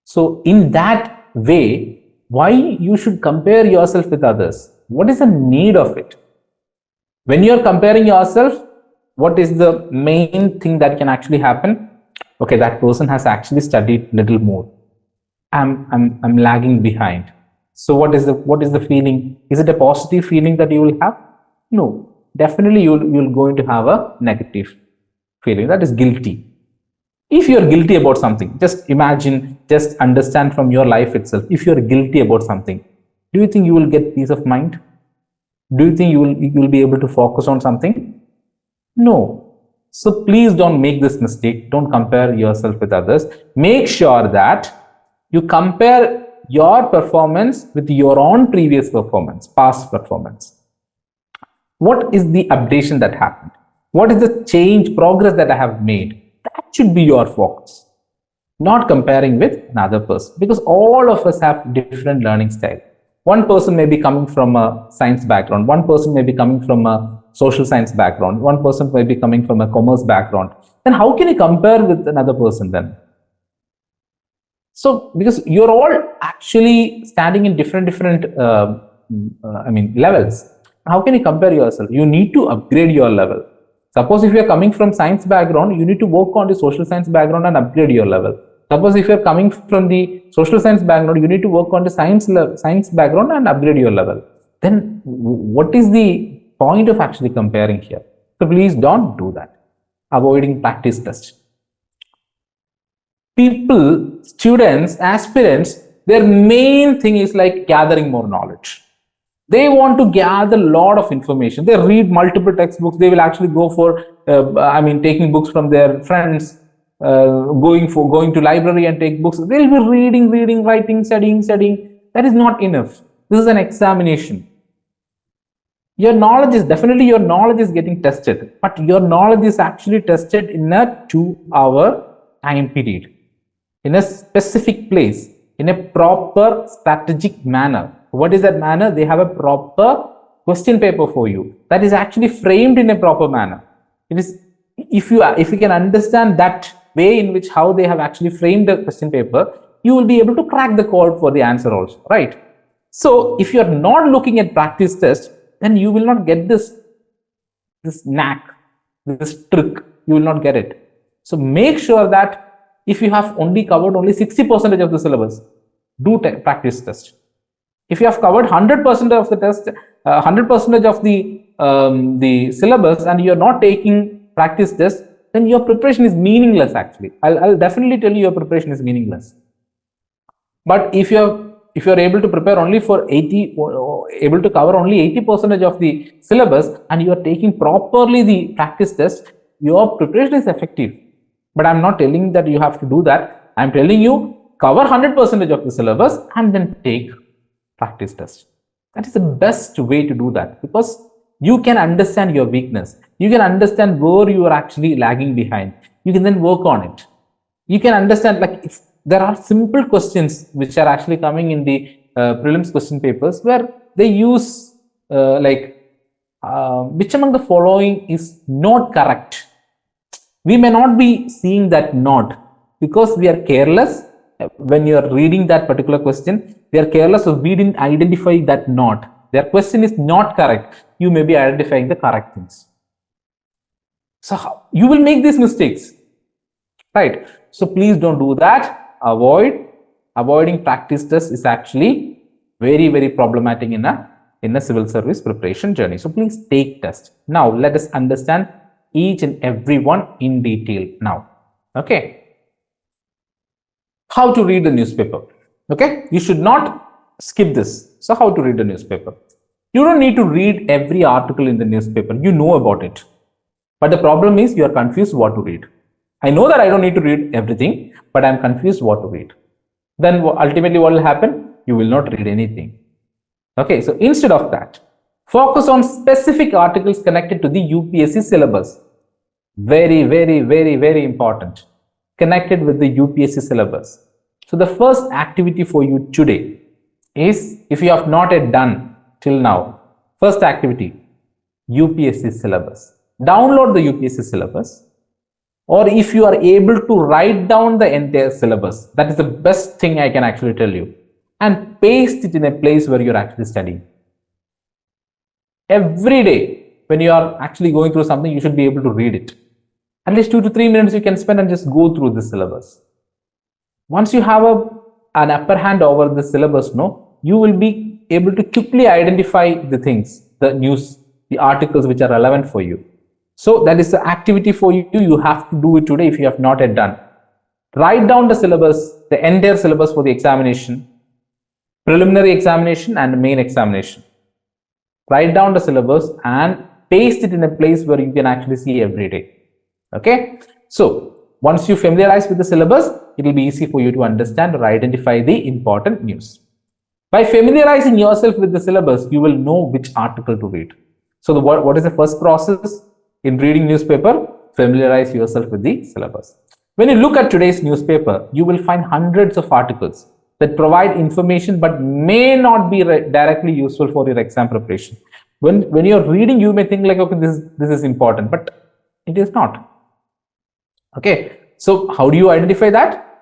So in that way, why you should compare yourself with others? What is the need of it? When you are comparing yourself, what is the main thing that can actually happen? Okay, that person has actually studied little more. I'm lagging behind. So what is the feeling? Is it a positive feeling that you will have? No, definitely you'll going to have a negative feeling. That is guilty. If you're guilty about something, just imagine, just understand from your life itself. If you're guilty about something, do you think you will get peace of mind? Do you think you will be able to focus on something? No. So please don't make this mistake. Don't compare yourself with others. Make sure that you compare your performance with your own previous performance, past performance. What is the updation that happened? What is the change, progress that I have made? That should be your focus, not comparing with another person, because all of us have different learning style. One person may be coming from a science background, one person may be coming from a social science background, one person may be coming from a commerce background. Then how can you compare with another person then? So because you're all actually standing in different levels. How can you compare yourself? You need to upgrade your level. Suppose if you are coming from science background, you need to work on the social science background and upgrade your level. Suppose if you are coming from the social science background, you need to work on the science background and upgrade your level. Then what is the point of actually comparing here? So please don't do that. Avoiding practice test. People, students, aspirants, their main thing is like gathering more knowledge. They want to gather a lot of information. They read multiple textbooks. They will actually go for, taking books from their friends, going to library and take books. They'll be reading, writing, studying. That is not enough. This is an examination. Your knowledge is getting tested, but your knowledge is actually tested in a 2-hour time period, in a specific place, in a proper strategic manner. What is that manner? They have a proper question paper for you that is actually framed in a proper manner. It is, if you can understand that way in which how they have actually framed the question paper, you will be able to crack the code for the answer also, right? So if you are not looking at practice test, then you will not get this knack, this trick. You will not get it. So make sure that if you have covered only 60% of the syllabus, do practice test. If you have covered 100% of the test, 100% of the syllabus, and you are not taking practice test, then your preparation is meaningless. Actually, I'll definitely tell you your preparation is meaningless. But if you are able to prepare only for able to cover only 80% of the syllabus, and you are taking properly the practice test, your preparation is effective. But I'm not telling that you have to do that. I'm telling you cover 100% of the syllabus and then take practice test. That is the best way to do that, because you can understand your weakness. You can understand where you are actually lagging behind. You can then work on it. You can understand, like, there are simple questions which are actually coming in the prelims question papers where they use which among the following is not correct. We may not be seeing that not because we are careless. When you are reading that particular question, we are careless, so we didn't identify that not. Their question is not correct. You may be identifying the correct things. So you will make these mistakes, right? So please don't do that. Avoiding practice test is actually very, very problematic in a civil service preparation journey. So please take test. Now let us understand each and every one in detail now. Okay. How to read the newspaper. Okay. You should not skip this. So how to read the newspaper? You don't need to read every article in the newspaper. You know about it. But the problem is you are confused what to read. I know that I don't need to read everything, but I'm confused what to read. Then ultimately what will happen? You will not read anything. Okay, so instead of that, focus on specific articles connected to the UPSC syllabus. Very, very, very, very important. Connected with the UPSC syllabus. So the first activity for you today is, if you have not yet done till now, first activity, UPSC syllabus. Download the UPSC syllabus, or if you are able to write down the entire syllabus, that is the best thing I can actually tell you, and paste it in a place where you're actually studying. Every day when you are actually going through something, you should be able to read it. At least 2 to 3 minutes you can spend and just go through the syllabus. Once you have an upper hand over the syllabus, you will be able to quickly identify the things, the news, the articles which are relevant for you. So that is the activity for you. You have to do it today if you have not yet done. Write down the syllabus, the entire syllabus for the examination, preliminary examination and main examination. Write down the syllabus and paste it in a place where you can actually see every day. Okay. So once you familiarize with the syllabus, it will be easy for you to understand or identify the important news. By familiarizing yourself with the syllabus, you will know which article to read. So what is the first process in reading newspaper? Familiarize yourself with the syllabus. When you look at today's newspaper, you will find hundreds of articles that provide information but may not be directly useful for your exam preparation. When you're reading, you may think like, okay, this is important, but it is not. Okay, so how do you identify that?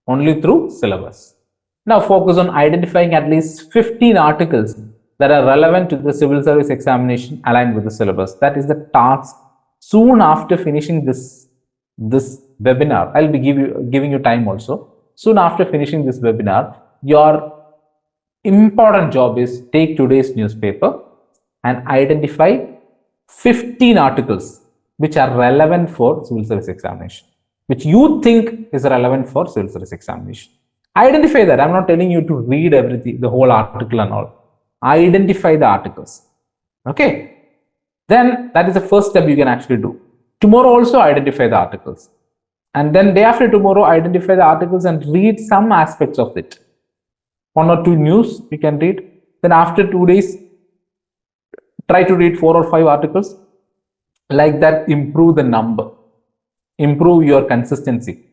Only through syllabus. Now focus on identifying at least 15 articles that are relevant to the civil service examination aligned with the syllabus. That is the task. Soon after finishing this webinar, I'll be giving you time also. Soon after finishing this webinar, your important job is take today's newspaper and identify 15 articles which are relevant for civil service examination, which you think is relevant for civil service examination. Identify that. I'm not telling you to read everything, the whole article and all. Identify the articles. Okay. Then that is the first step you can actually do. Tomorrow also identify the articles. And then day after tomorrow, identify the articles and read some aspects of it. 1 or 2 news you can read. Then after 2 days, try to read 4 or 5 articles. Like that, improve the number. Improve your consistency.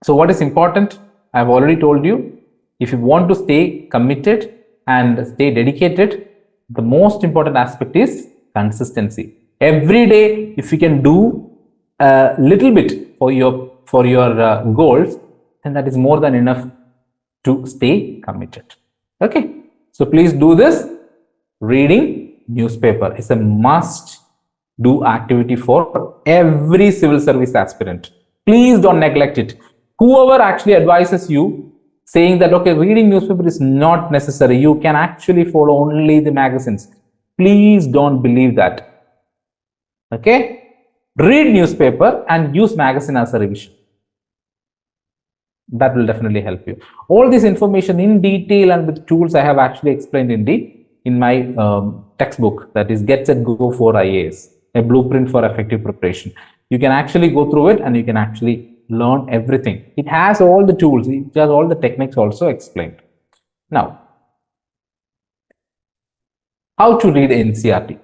So what is important? I've already told you. If you want to stay committed and stay dedicated, the most important aspect is consistency. Every day, if you can do a little bit for your goals, then that is more than enough to stay committed. Okay, so please do this. Reading newspaper is a must do activity for every civil service aspirant. Please don't neglect it. Whoever actually advises you saying that, okay, reading newspaper is not necessary, you can actually follow only the magazines, please don't believe that. Okay, read newspaper and use magazine as a revision. That will definitely help you. All this information in detail and with tools I have actually explained in my textbook, that is Get Set Go for IAS, a blueprint for effective preparation. You can actually go through it and you can actually learn everything. It has all the tools, it has all the techniques also explained. Now, how to read NCERT?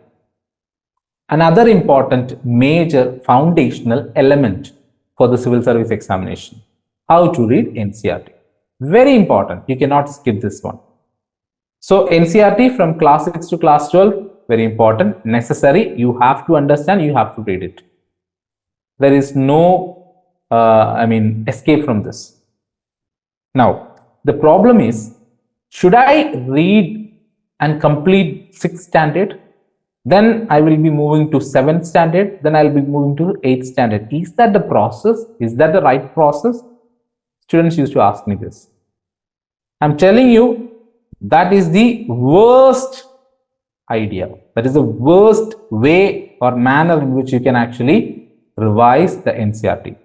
Another important major foundational element for the civil service examination. how to read NCERT. Very important. You cannot skip this one. So NCERT from class 6 to class 12, very important, necessary. You have to understand, you have to read it. There is no, escape from this. Now, the problem is, should I read and complete 6th standard? Then I will be moving to 7th standard. Then I'll be moving to 8th standard. Is that the process? Is that the right process? Students used to ask me this. I'm telling you, that is the worst idea. That is the worst way or manner in which you can actually revise the NCERT.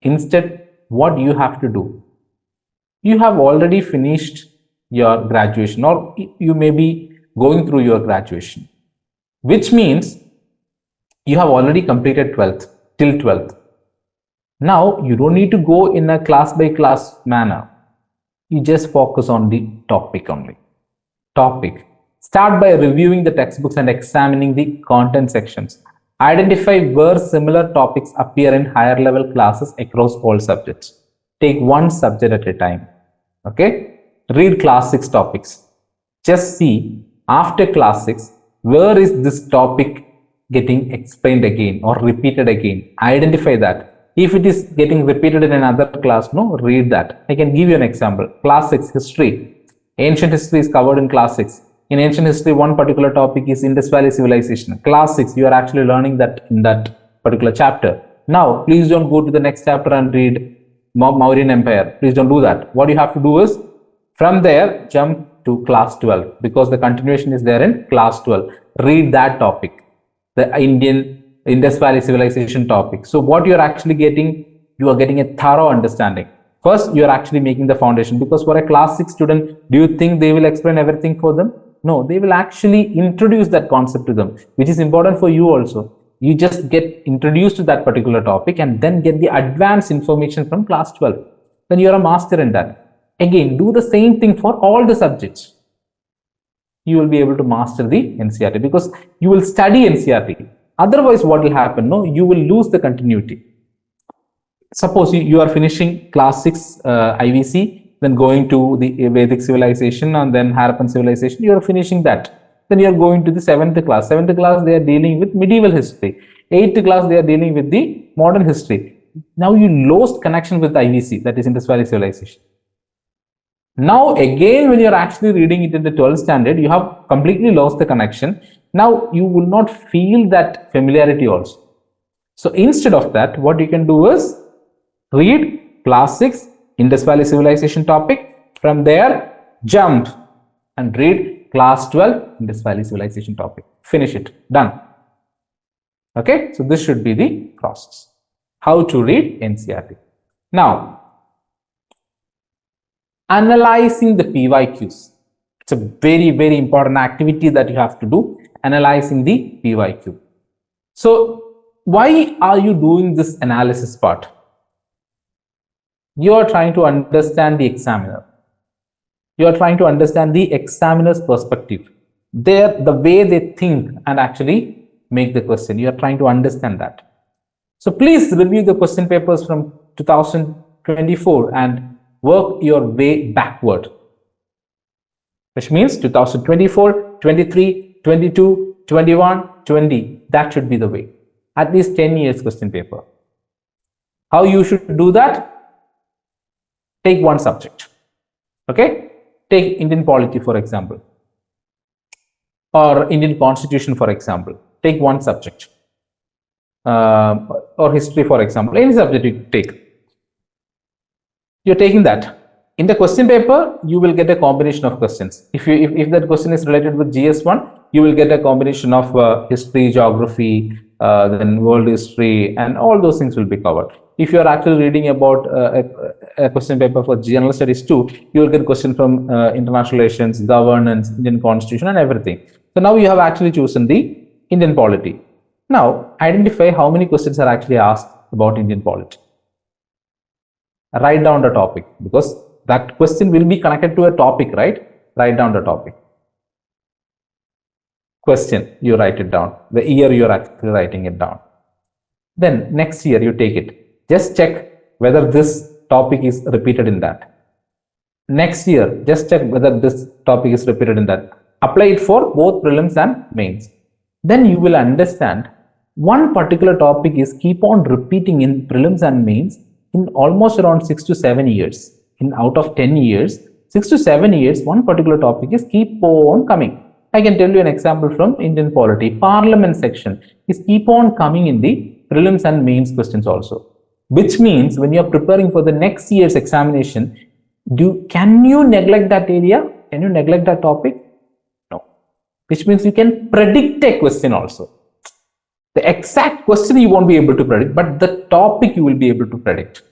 Instead, what you have to do? You have already finished your graduation, or you may be going through your graduation, which means you have already completed 12th till 12th. Now you don't need to go in a class by class manner. You just focus on the topic only. Topic. Start by reviewing the textbooks and examining the content sections. Identify where similar topics appear in higher level classes across all subjects. Take one subject at a time. Okay? Read class 6 topics. Just see after class 6, where is this topic getting explained again or repeated again? Identify that. If it is getting repeated in another class, no, read that. I can give you an example. Class 6 history. Ancient history is covered in class 6. In ancient history, one particular topic is Indus Valley civilization. Class 6, you are actually learning that in that particular chapter. Now, please don't go to the next chapter and read Mauryan Empire. Please don't do that. What you have to do is, from there, jump to class 12, because the continuation is there in class 12. Read that topic, the Indus Valley civilization topic. So what you are actually getting, you are getting a thorough understanding. First, you are actually making the foundation, because for a class 6 student, do you think they will explain everything for them? No, they will actually introduce that concept to them, which is important for you also. You just get introduced to that particular topic and then get the advanced information from class 12. Then you are a master in that. Again, do the same thing for all the subjects. You will be able to master the NCERT, because you will study NCERT. Otherwise, what will happen? No, you will lose the continuity. Suppose you are finishing class 6 IVC, then going to the Vedic civilization and then Harappan civilization, you are finishing that. Then you are going to the 7th class. 7th class, they are dealing with medieval history. 8th class, they are dealing with the modern history. Now you lost connection with IVC, that is Indus Valley civilization. Now again, when you are actually reading it in the 12th standard, you have completely lost the connection. Now you will not feel that familiarity also. So instead of that, what you can do is read class 6 Indus Valley civilization topic. From there, jump and read class 12 Indus Valley civilization topic. Finish it. Done. Okay, so this should be the process. How to read NCERT. Now, analyzing the PYQs. It's a very, very important activity that you have to do. Analyzing the PYQ. So, why are you doing this analysis part? You are trying to understand the examiner. You are trying to understand the examiner's perspective. The way they think and actually make the question. You are trying to understand that. So please review the question papers from 2024 and work your way backward. Which means 2024, 23, 22, 21, 20. That should be the way. At least 10 years question paper. How you should do that? Take one subject. Okay? Take Indian polity, for example. Or Indian constitution, for example. Take one subject. Or history, for example. Any subject you take. You're taking that. In the question paper, you will get a combination of questions. If that question is related with GS1, you will get a combination of history, geography, then world history, and all those things will be covered. If you are actually reading about a question paper for general studies too, you will get question from international relations, governance, Indian constitution, and everything. So now you have actually chosen the Indian polity. Now identify how many questions are actually asked about Indian polity. Write down the topic, because that question will be connected to a topic, right? Write down the topic. Question, you write it down. The year you are actually writing it down. Then next year you take it. Just check whether this topic is repeated in that. Next year, just check whether this topic is repeated in that. Apply it for both prelims and mains. Then you will understand one particular topic is keep on repeating in prelims and mains in almost around 6 to 7 years. In out of 10 years, 6 to 7 years, one particular topic is keep on coming. I can tell you an example from Indian polity. Parliament section is keep on coming in the prelims and mains questions also. Which means when you are preparing for the next year's examination, can you neglect that area? Can you neglect that topic? No. Which means you can predict a question also. The exact question you won't be able to predict, but the topic you will be able to predict.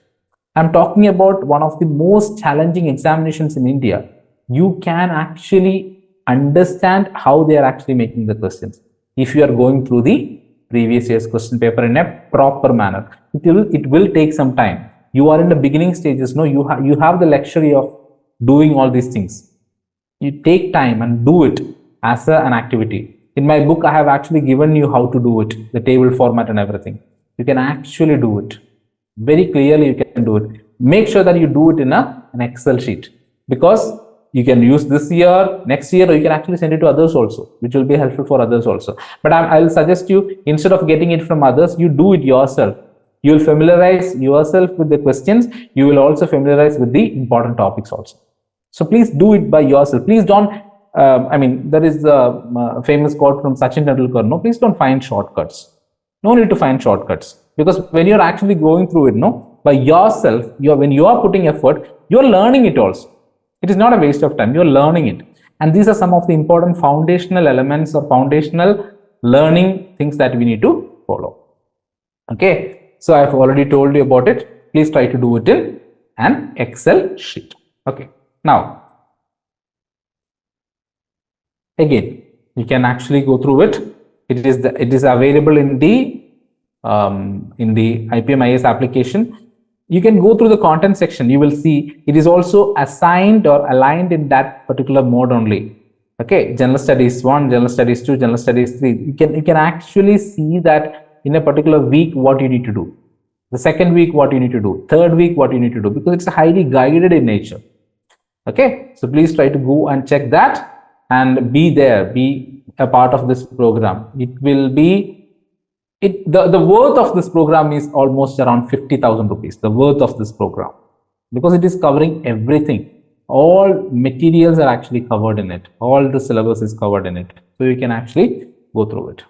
I'm talking about one of the most challenging examinations in India. You can actually understand how they are actually making the questions if you are going through the previous year's question paper in a proper manner. It will take some time. You are in the beginning stages. No, you have the luxury of doing all these things. You take time and do it as an activity. In my book, I have actually given you how to do it, the table format and everything. You can actually do it. Very clearly, you can do it. Make sure that you do it in an Excel sheet, because you can use this year, next year, or you can actually send it to others also, which will be helpful for others also. But I will suggest you, instead of getting it from others, you do it yourself. You will familiarize yourself with the questions. You will also familiarize with the important topics also. So please do it by yourself. Please don't, there is a famous quote from Sachin Tendulkar, no, please don't find shortcuts. No need to find shortcuts, because when you're actually going through it, no, by yourself, when you are putting effort, you're learning it also. It is not a waste of time. You're learning it. And these are some of the important foundational elements or foundational learning things that we need to follow. Okay. So I've already told you about it. Please try to do it in an Excel sheet. Okay. Now, again, you can actually go through it. It is available in the Ipm Ias application. You can go through the content section. You will see it is also assigned or aligned in that particular mode only. Okay, General Studies 1, General Studies 2, General Studies 3. You can actually see that in a particular week what you need to do. The second week what you need to do. Third week what you need to do, because it's highly guided in nature. Okay, so please try to go and check that and be there, be a part of this program. It will be, the worth of this program is almost around 50,000 rupees, the worth of this program, because it is covering everything. All materials are actually covered in it. All the syllabus is covered in it. So you can actually go through it.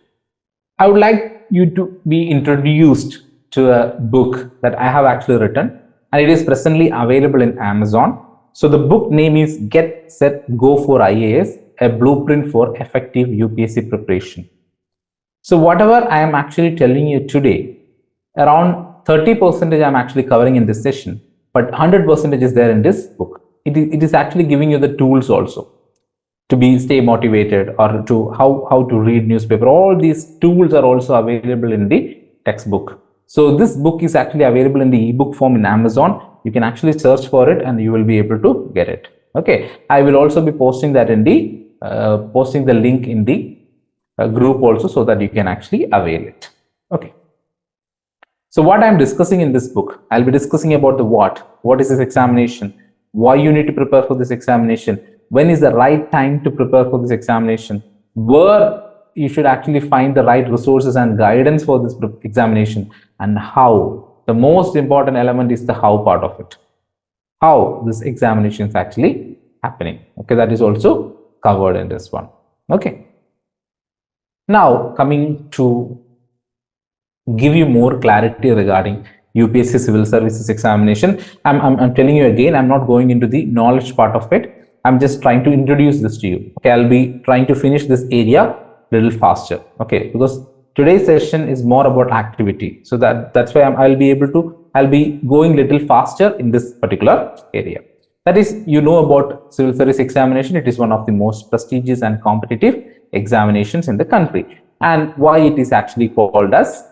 I would like you to be introduced to a book that I have actually written, and it is presently available in Amazon. So the book name is Get Set Go for IAS, a blueprint for effective UPSC preparation. So whatever I am actually telling you today, around 30% I am actually covering in this session, but 100% is there in this book. It is actually giving you the tools also to stay motivated, or to how to read newspaper. All these tools are also available in the textbook. So this book is actually available in the ebook form in Amazon. You can actually search for it and you will be able to get it. Okay, I will also be posting that in the posting the link in the group also, so that you can actually avail it. Okay. So what I'm discussing in this book, I'll be discussing about the what is this examination, why you need to prepare for this examination, when is the right time to prepare for this examination, where you should actually find the right resources and guidance for this examination, and how. The most important element is the how part of it. How this examination is actually happening. Okay, that is also covered in this one. Okay. Now coming to give you more clarity regarding UPSC Civil Services examination. I'm telling you again, I'm not going into the knowledge part of it. I'm just trying to introduce this to you. Okay, I'll be trying to finish this area a little faster. Okay, because today's session is more about activity. So that's why I'll be going little faster in this particular area. That is, you know about Civil Service examination. It is one of the most prestigious and competitive examinations in the country, and why it is actually called as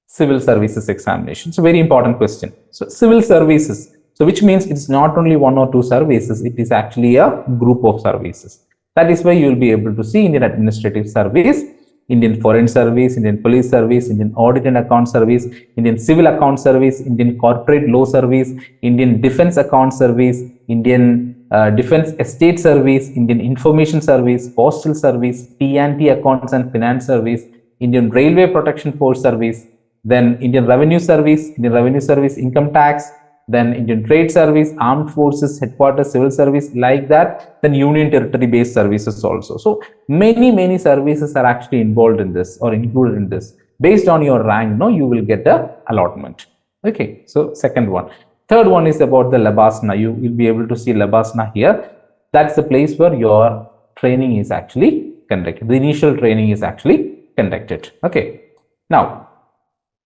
Civil Services examination. It's a very important question. So Civil Services, so which means it's not only one or two services, it is actually a group of services. That is why you will be able to see Indian Administrative Service, Indian Foreign Service, Indian Police Service, Indian Audit and Account Service, Indian Civil Account Service, Indian Corporate Law Service, Indian Defense Account Service, Indian Defense Estate Service, Indian Information Service, Postal Service, T&T Accounts and Finance Service, Indian Railway Protection Force Service, then Indian Revenue Service, Indian Revenue Service Income Tax, then Indian Trade Service, Armed Forces, Headquarters, Civil Service, like that, then Union Territory based services also. So many services are actually involved in this or included in this. Based on your rank, you will get the allotment. Okay, so second one. Third one is about the Labasana. You will be able to see Labasana here. That's the place where your training is actually conducted. The initial training is actually conducted. Okay, now,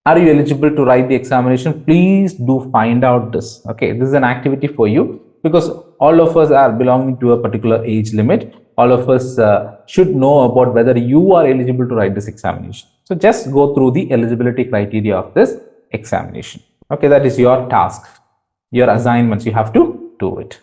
are you eligible to write the examination? Please do find out this. Okay, this is an activity for you because all of us are belonging to a particular age limit. All of us should know about whether you are eligible to write this examination. So just go through the eligibility criteria of this examination. Okay, that is your task, your assignments. You have to do it.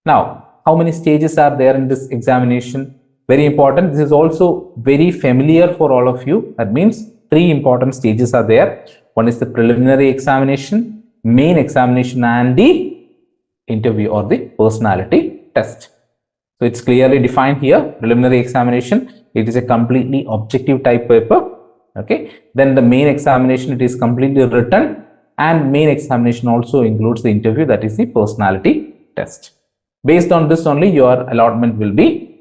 Now, how many stages are there in this examination? Very important. This is also very familiar for all of you. That means 3 important stages are there. One is the preliminary examination, main examination, and the interview or the personality test. So it's clearly defined here. Preliminary examination, it is a completely objective type paper. Okay. Then the main examination, it is completely written, and main examination also includes the interview, that is the personality test. Based on this only your allotment will be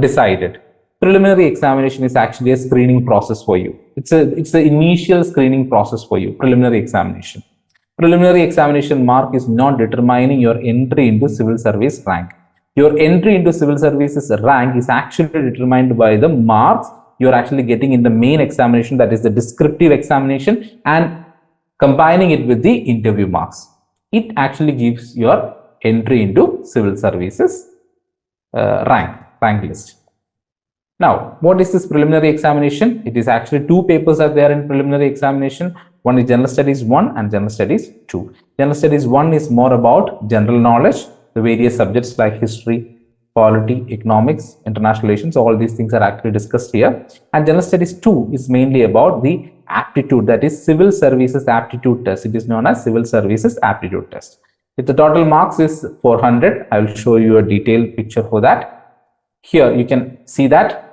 decided. Preliminary examination is actually a screening process for you. It's the initial screening process for you, preliminary examination. Preliminary examination mark is not determining your entry into civil service rank. Your entry into civil services rank is actually determined by the marks you're actually getting in the main examination, that is the descriptive examination, and combining it with the interview marks. It actually gives your entry into civil services rank list. Now, what is this preliminary examination? It is actually 2 papers are there in preliminary examination. One is General Studies 1 and General Studies 2. General Studies 1 is more about general knowledge, the various subjects like history, polity, economics, international relations, all these things are actually discussed here. And General Studies 2 is mainly about the aptitude, that is civil services aptitude test. It is known as civil services aptitude test. If the total marks is 400, I will show you a detailed picture for that. Here you can see that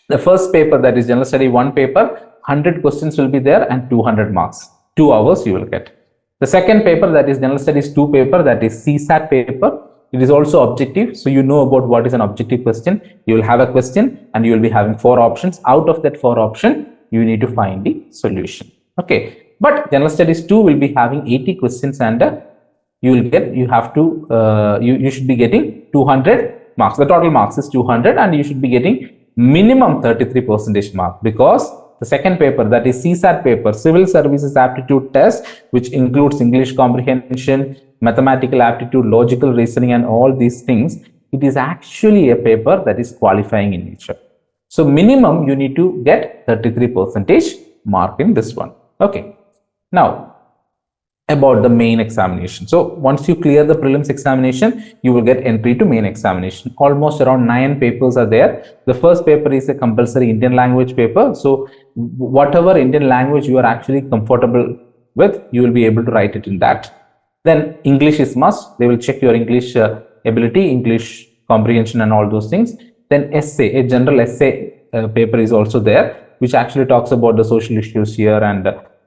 the first paper, that is General Study 1 paper, 100 questions will be there and 200 marks. 2 hours you will get. The second paper, that is General Studies 2 paper, that is CSAT paper. It is also objective. So you know about what is an objective question. You will have a question and you will be having 4 options. Out of that 4 options, you need to find the solution. Okay. But General Studies 2 will be having 80 questions and you should be getting 200 marks. The total marks is 200 and you should be getting minimum 33% mark, because the second paper, that is CSAT paper, Civil Services Aptitude Test, which includes English comprehension, mathematical aptitude, logical reasoning, and all these things, it is actually a paper that is qualifying in nature. So minimum you need to get 33% mark in this one. Okay. Now, about the main examination. So once you clear the prelims examination, you will get entry to main examination. Almost around 9 papers are there. The first paper is a compulsory Indian language paper. So whatever Indian language you are actually comfortable with, you will be able to write it in that. Then English is must. They will check your English ability, English comprehension and all those things. Then essay, a general essay paper is also there, which actually talks about the social issues here and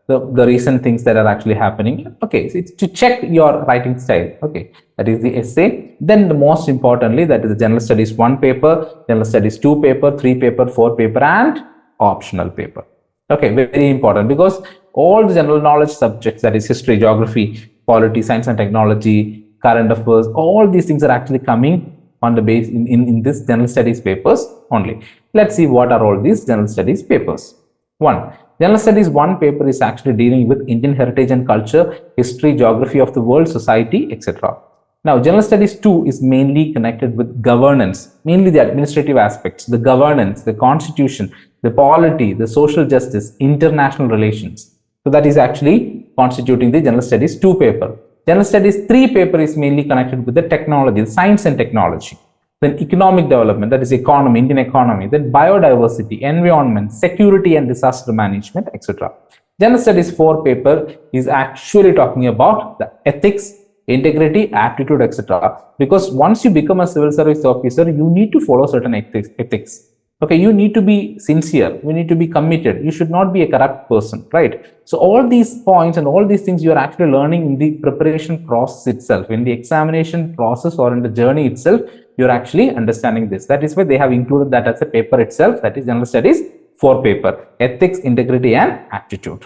the recent things that are actually happening. Okay, so it's to check your writing style. Okay, that is the essay. Then the most importantly, that is the General Studies 1 paper, General Studies 2 paper, 3 paper, 4 paper, and optional paper. Okay, very important, because all the general knowledge subjects, that is history, geography, polity, science and technology, current affairs, all these things are actually coming on the base in this General Studies papers only. Let's see what are all these General Studies papers. 1. General Studies 1 paper is actually dealing with Indian heritage and culture, history, geography of the world, society, etc. Now, General Studies 2 is mainly connected with governance, mainly the administrative aspects, the governance, the constitution, the polity, the social justice, international relations. So that is actually constituting the General Studies 2 paper. General Studies 3 paper is mainly connected with the technology, the science and technology. then economic development, that is economy, Indian economy, then biodiversity, environment, security and disaster management, etc. General Studies 4 paper is actually talking about the ethics, integrity, aptitude, etc. Because once you become a civil service officer, you need to follow certain ethics. Okay, you need to be sincere, you need to be committed, you should not be a corrupt person, right? So all these points and all these things you are actually learning in the preparation process itself, in the examination process or in the journey itself, you're actually understanding this. That is why they have included that as a paper itself, that is General Studies 4 paper, ethics, integrity and aptitude.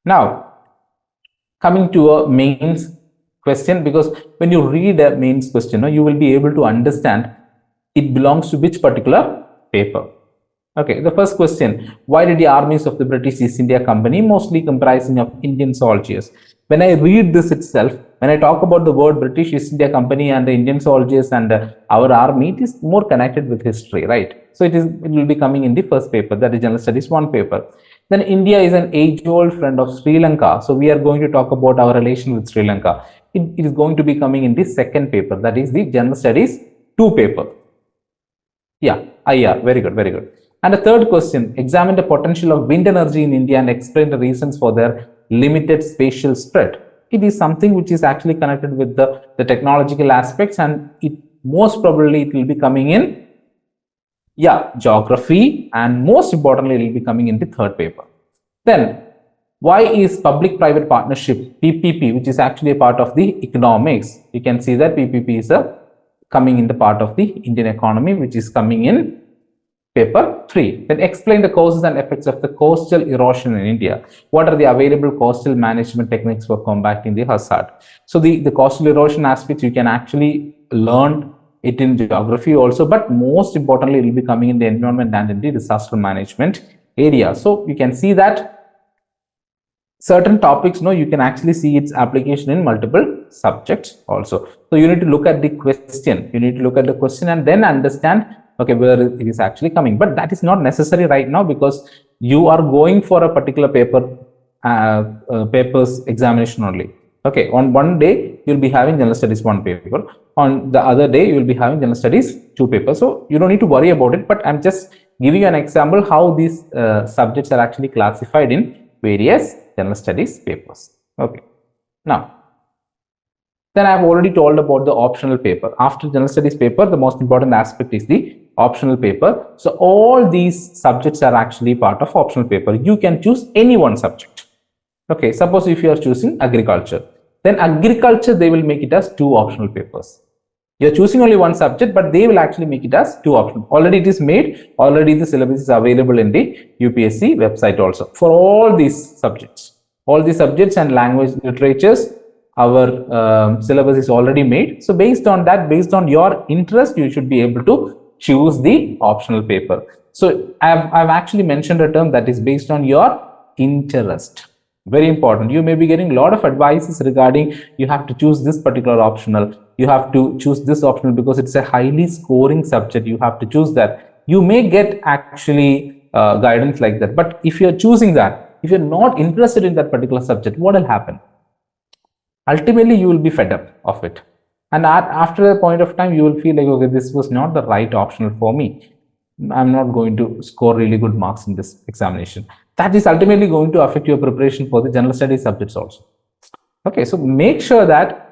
Now, coming to a mains question, because when you read a mains question, you will be able to understand it belongs to which particular paper. Okay, the first question, why did the armies of the British East India Company, mostly comprising of Indian soldiers? When I read this itself, when I talk about the word British East India Company and the Indian soldiers and our army, it is more connected with history, right? So it will be coming in the first paper, that is General Studies 1 paper. Then India is an age-old friend of Sri Lanka. So we are going to talk about our relation with Sri Lanka. It is going to be coming in the second paper, that is the General Studies 2 paper. Yeah, IR, very good, very good. And the third question, examine the potential of wind energy in India and explain the reasons for their limited spatial spread. It is something which is actually connected with the technological aspects, and most probably it will be coming in, geography, and most importantly, it will be coming in the third paper. Then, why is public-private partnership, PPP, which is actually a part of the economics? You can see that PPP is coming in the part of the Indian economy, which is coming in paper 3. Then explain the causes and effects of the coastal erosion in India. What are the available coastal management techniques for combating the hazard? So the coastal erosion aspects, you can actually learn it in geography also, but most importantly, it will be coming in the environment and in the disaster management area. So you can see that certain topics, you can actually see its application in multiple subjects also. So you need to look at the question, and then understand, okay, where it is actually coming. But that is not necessary right now, because you are going for a particular paper's examination only. Okay, on one day you'll be having General Studies 1 paper, on the other day you will be having General Studies 2 paper. So you don't need to worry about it, but I'm just giving you an example how these subjects are actually classified in various General Studies papers. Okay, now then I've already told about the optional paper. After General Studies paper, the most important aspect is the optional paper. So all these subjects are actually part of optional paper. You can choose any one subject. Okay, suppose if you are choosing agriculture, then agriculture, they will make it as 2 optional papers. You're choosing only one subject, but they will actually make it as 2 optional. Already it is made, already the syllabus is available in the UPSC website also for all these subjects. All the subjects and language literatures, our syllabus is already made. So based on that, based on your interest, you should be able to choose the optional paper. So I've actually mentioned a term that is based on your interest. Very important. You may be getting a lot of advices regarding you have to choose this particular optional. You have to choose this optional because it's a highly scoring subject. You have to choose that. You may get actually guidance like that. But if you're choosing that, if you're not interested in that particular subject, what will happen? Ultimately, you will be fed up of it. And after a point of time, you will feel like, okay, this was not the right optional for me. I'm not going to score really good marks in this examination. That is ultimately going to affect your preparation for the general studies subjects also. Okay, so make sure that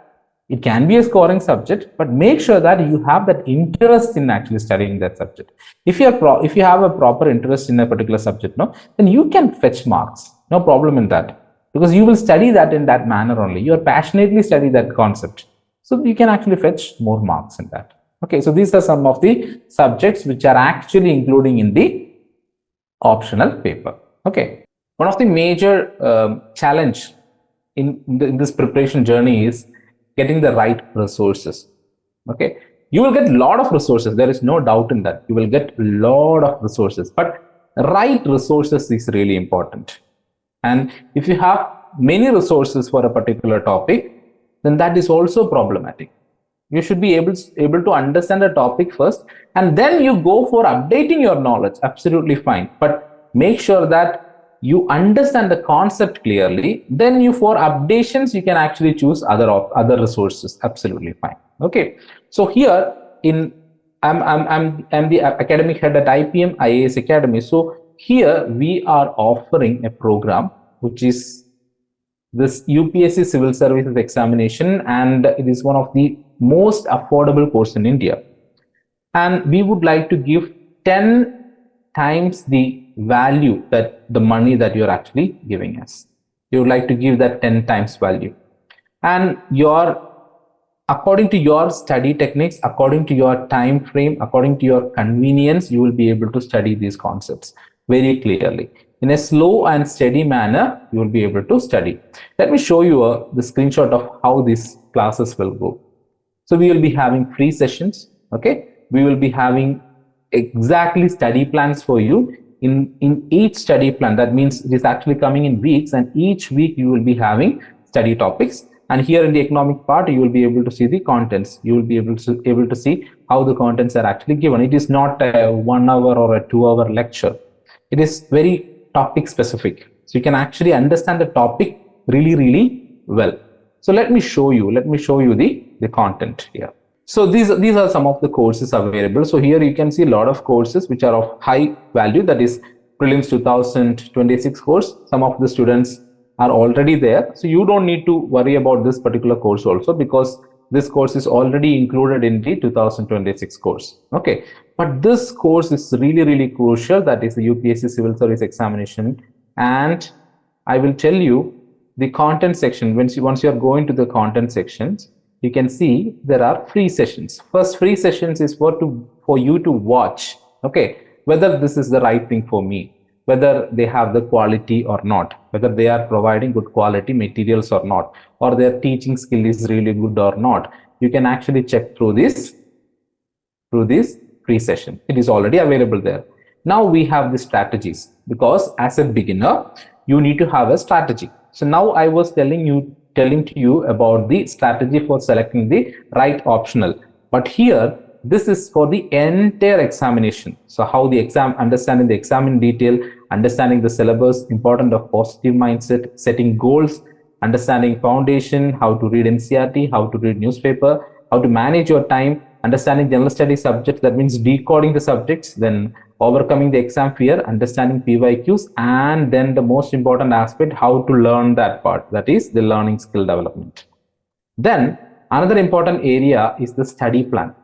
it can be a scoring subject, but make sure that you have that interest in actually studying that subject. If you have a proper interest in a particular subject, then you can fetch marks. No problem in that, because you will study that in that manner only. You are passionately study that concept, so you can actually fetch more marks in that. Okay, so these are some of the subjects which are actually including in the optional paper. Okay, one of the major challenge in this preparation journey is getting the right resources. Okay, you will get a lot of resources. There is no doubt in that. You will get a lot of resources, but right resources is really important. And if you have many resources for a particular topic, then that is also problematic. You should be able to understand the topic first, and then you go for updating your knowledge. Absolutely fine, but make sure that you understand the concept clearly. Then for updations, you can actually choose other resources. Absolutely fine. Okay, so here I'm the academic head at IPM IAS Academy. So here we are offering a program which is this UPSC Civil Services Examination, and it is one of the most affordable course in India. And we would like to give 10 times the value that the money that you're actually giving us. You would like to give that 10 times value. And according to your study techniques, according to your time frame, according to your convenience, you will be able to study these concepts very clearly. In a slow and steady manner, you will be able to study. Let me show you the screenshot of how these classes will go. So we will be having free sessions. Okay, we will be having exactly study plans for you. In each study plan, that means it is actually coming in weeks, and each week you will be having study topics. And here in the economic part, you will be able to see the contents. You will be able to see how the contents are actually given. It is not a 1 hour or a 2 hour lecture. It is very topic specific. So you can actually understand the topic really well. So let me show you the content here. So these are some of the courses available. So here you can see a lot of courses which are of high value, that is prelims 2026 course. Some of the students are already there, so you don't need to worry about this particular course also, because this course is already included in the 2026 course. Okay, but this course is really crucial, that is the UPSC Civil Service Examination. And I will tell you the content section. Once you are going to the content sections, you can see there are free sessions. First free sessions is for you to watch, okay, whether this is the right thing for me, whether they have the quality or not, whether they are providing good quality materials or not, or their teaching skill is really good or not. You can actually check through this free session. It is already available there. Now we have the strategies, because as a beginner you need to have a strategy. So now I was telling to you about the strategy for selecting the right optional, but here this is for the entire examination. So how the exam, understanding the exam in detail, understanding the syllabus, importance of positive mindset, setting goals, understanding foundation, how to read NCERT, how to read newspaper, how to manage your time, understanding general study subjects, that means decoding the subjects, then overcoming the exam fear, understanding PYQs, and then the most important aspect, how to learn that part, that is the learning skill development. Then another important area is the study plan.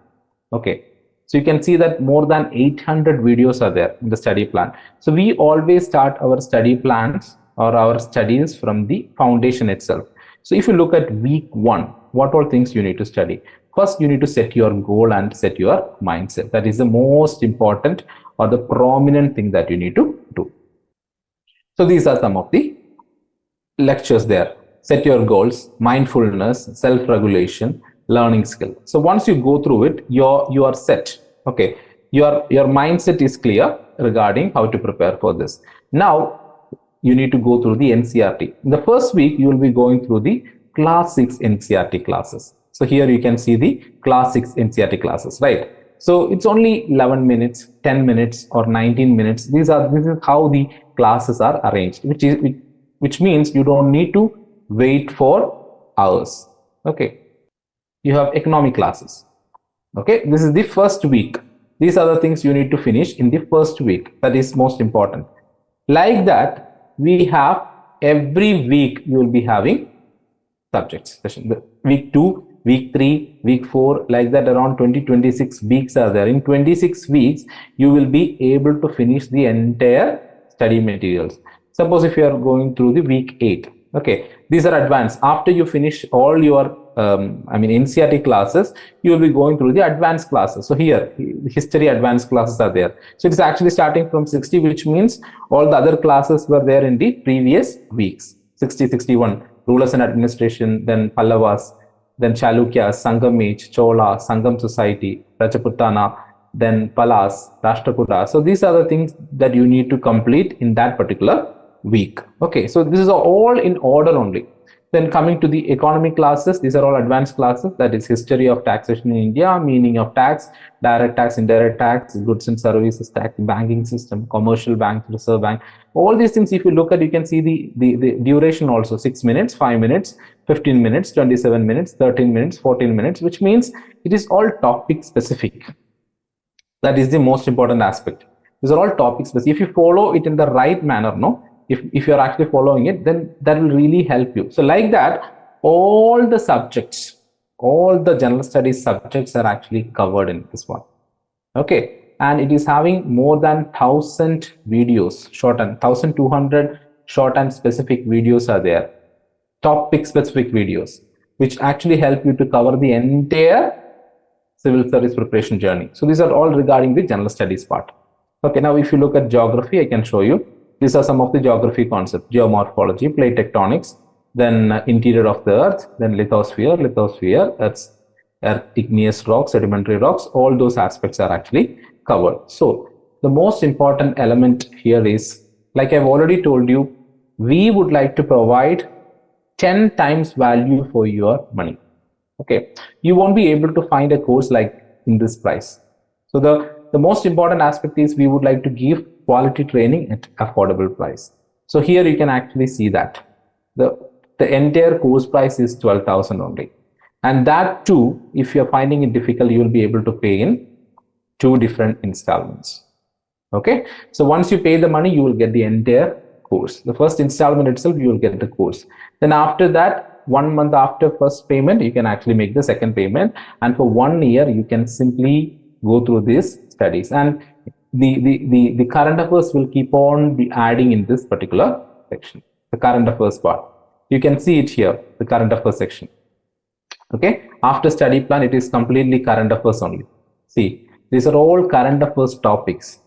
Okay, so you can see that more than 800 videos are there in the study plan. So we always start our study plans or our studies from the foundation itself. So if you look at week 1, what all things you need to study? First, you need to set your goal and set your mindset. That is the most important or the prominent thing that you need to do. So these are some of the lectures there. Set your goals, mindfulness, self-regulation, learning skill. So once you go through it, you are set. Okay, your mindset is clear regarding how to prepare for this. Now you need to go through the NCERT. In the first week, you will be going through the class 6 NCERT classes. So here you can see the class 6 NCERT classes, right? So it's only 11 minutes, 10 minutes or 19 minutes. This is how the classes are arranged, which means you don't need to wait for hours. Okay, you have economic classes. Okay, this is the first week. These are the things you need to finish in the first week. That is most important. Like that, we have every week you will be having subjects. Week 2, week 3, week 4, like that, around 20-26 weeks are there. In 26 weeks, you will be able to finish the entire study materials. Suppose if you are going through the week 8, okay, these are advanced. After you finish all your NCERT classes, you will be going through the advanced classes. So here history advanced classes are there. So it's actually starting from 60, which means all the other classes were there in the previous weeks. 60, 61, rulers and administration, then Pallavas, then Chalukyas, Sangam Chola, Sangam society, Rajaputana, then Palas, Rashtrakuta. So these are the things that you need to complete in that particular week. Okay, so this is all in order only. Then coming to the economy classes, these are all advanced classes. That is history of taxation in India, meaning of tax, direct tax, indirect tax, goods and services tax, banking system, commercial bank, reserve bank. All these things, if you look at, you can see the duration also: 6 minutes, 5 minutes, 15 minutes, 27 minutes, 13 minutes, 14 minutes, which means it is all topic specific. That is the most important aspect. These are all topic specific. If you follow it in the right manner, no, if you're actually following it, then that will really help you. So like that, all the subjects, all the general studies subjects are actually covered in this one. Okay, and it is having more than 1000 videos, short and 1200 short and specific videos are there, topic specific videos, which actually help you to cover the entire civil service preparation journey. So these are all regarding the general studies part. Okay, now if you look at geography, I can show you. These are some of the geography concepts: geomorphology, plate tectonics, then interior of the earth, then lithosphere, earth, igneous rocks, sedimentary rocks. All those aspects are actually covered. So the most important element here is, like I've already told you, we would like to provide 10 times value for your money. Okay, you won't be able to find a course like in this price. So the most important aspect is we would like to give quality training at affordable price. So here you can actually see that the entire course price is 12,000 only, and that too, if you're finding it difficult, you will be able to pay in 2 different installments. Okay, so once you pay the money, you will get the entire course. The first installment itself, you will get the course. Then after that, 1 month after first payment, you can actually make the second payment, and for 1 year you can simply go through these studies, and the current affairs will keep on be adding in this particular section. The current affairs part, you can see it here, the current affairs section. Okay, after study plan, it is completely current affairs only. See, these are all current affairs topics: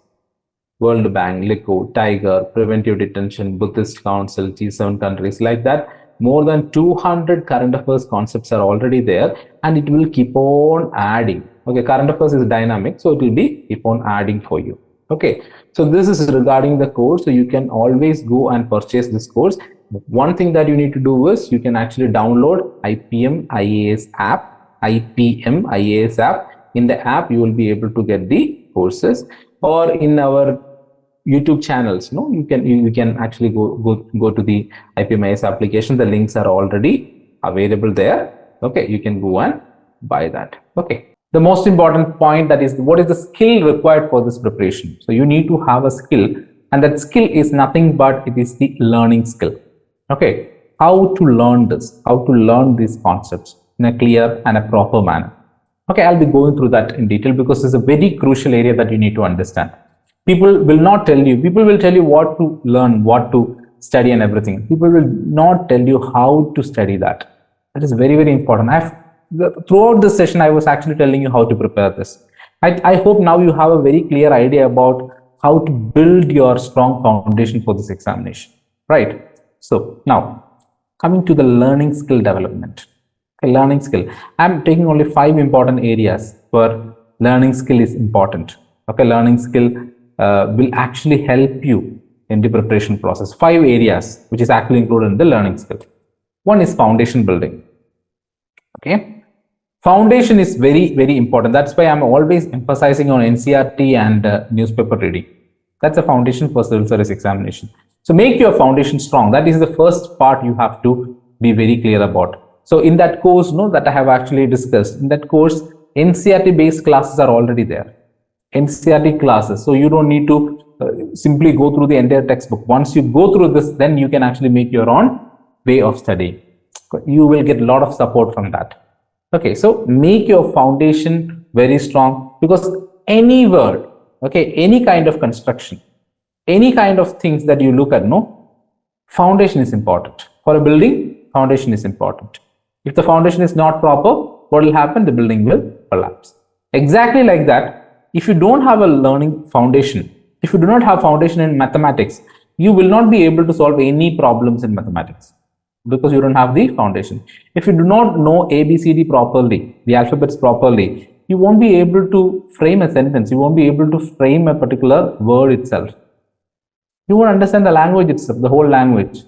World Bank, LICO, Tiger, Preventive Detention, Buddhist Council, G7 countries, like that. More than 200 current affairs concepts are already there, and it will keep on adding. Okay, current affairs is dynamic, so it will be keep on adding for you. Okay, so this is regarding the course. So you can always go and purchase this course. One thing that you need to do is you can actually download Ipm Ias app, Ipm Ias app. In the app, you will be able to get the courses, or in our YouTube channels, no, you can actually go to the Ipm Ias application. The links are already available there. Okay, you can go and buy that. Okay, the most important point, that is, what is the skill required for this preparation? So you need to have a skill, and that skill is nothing but it is the learning skill. Okay, how to learn this, how to learn these concepts in a clear and a proper manner. Okay, I'll be going through that in detail, because it's a very crucial area that you need to understand. People will not tell you, people will tell you what to learn, what to study and everything. People will not tell you how to study that. That is very, very important. Throughout this session, I was actually telling you how to prepare this. I hope now you have a very clear idea about how to build your strong foundation for this examination, right? So now, coming to the learning skill development. Okay, learning skill. I'm taking only 5 important areas where learning skill is important. Okay, learning skill will actually help you in the preparation process. 5 areas which is actually included in the learning skill. One is foundation building. Okay, foundation is very, very important. That's why I'm always emphasizing on NCERT and newspaper reading. That's a foundation for civil service examination. So make your foundation strong. That is the first part you have to be very clear about. So in that course, no, that I have actually discussed, in that course, NCERT based classes are already there. NCERT classes. So you don't need to simply go through the entire textbook. Once you go through this, then you can actually make your own way of studying. You will get a lot of support from that. Okay, so make your foundation very strong, because any word, okay, any kind of construction, any kind of things that you look at, no, foundation is important. For a building, foundation is important. If the foundation is not proper, what will happen? The building will collapse. Exactly like that, if you don't have a learning foundation, if you do not have foundation in mathematics, you will not be able to solve any problems in mathematics, because you don't have the foundation. If you do not know ABCD properly, the alphabets properly, you won't be able to frame a sentence. You won't be able to frame a particular word itself. You won't understand the language itself, the whole language.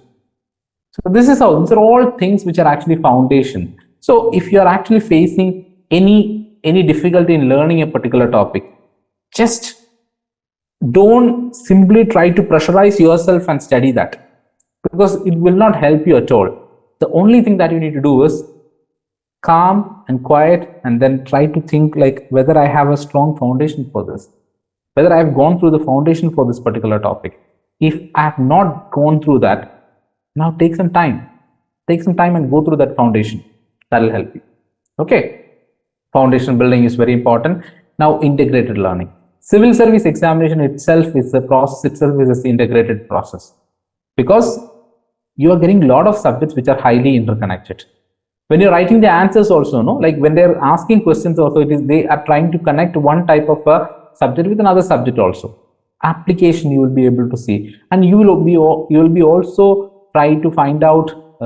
So these are all things which are actually foundation. So if you are actually facing any difficulty in learning a particular topic, just don't simply try to pressurize yourself and study that, because it will not help you at all. The only thing that you need to do is calm and quiet, and then try to think like whether I have a strong foundation for this, whether I have gone through the foundation for this particular topic. If I have not gone through that, now take some time. Take some time and go through that foundation. That will help you. Okay. Foundation building is very important. Now, integrated learning. Civil service examination itself is the process itself is an integrated process, because you are getting a lot of subjects which are highly interconnected. When you're writing the answers also, no, like when they're asking questions also, they are trying to connect one type of a subject with another subject also. Application you will be able to see, and you will be also try to find out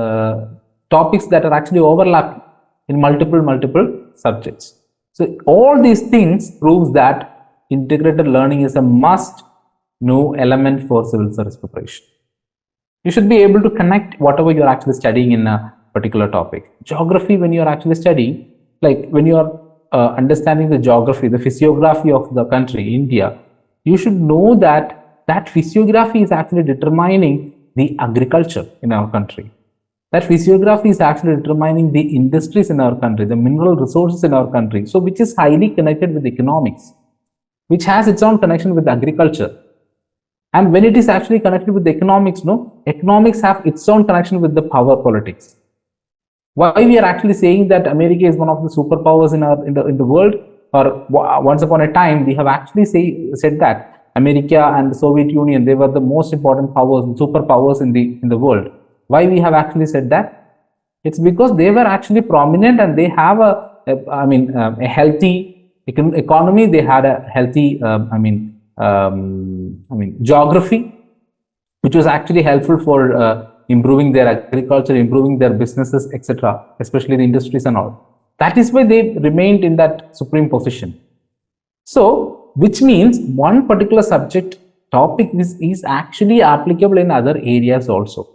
topics that are actually overlapping in multiple subjects. So all these things proves that integrated learning is a must know element for civil service preparation. You should be able to connect whatever you're actually studying in a particular topic. Geography, when you're actually studying, like when you're understanding the geography, the physiography of the country, India, you should know that that physiography is actually determining the agriculture in our country. That physiography is actually determining the industries in our country, the mineral resources in our country, so which is highly connected with economics, which has its own connection with agriculture. And when it is actually connected with the economics, no, economics have its own connection with the power politics. Why we are actually saying that America is one of the superpowers in the world, or once upon a time we have actually said that America and the Soviet Union, they were the most important powers, superpowers in the world. Why we have actually said that? It's because they were actually prominent, and they have a healthy economy. They had a healthy geography, which was actually helpful for improving their agriculture, improving their businesses, etc., especially the industries and all. That is why they remained in that supreme position. So, which means one particular subject topic is actually applicable in other areas also.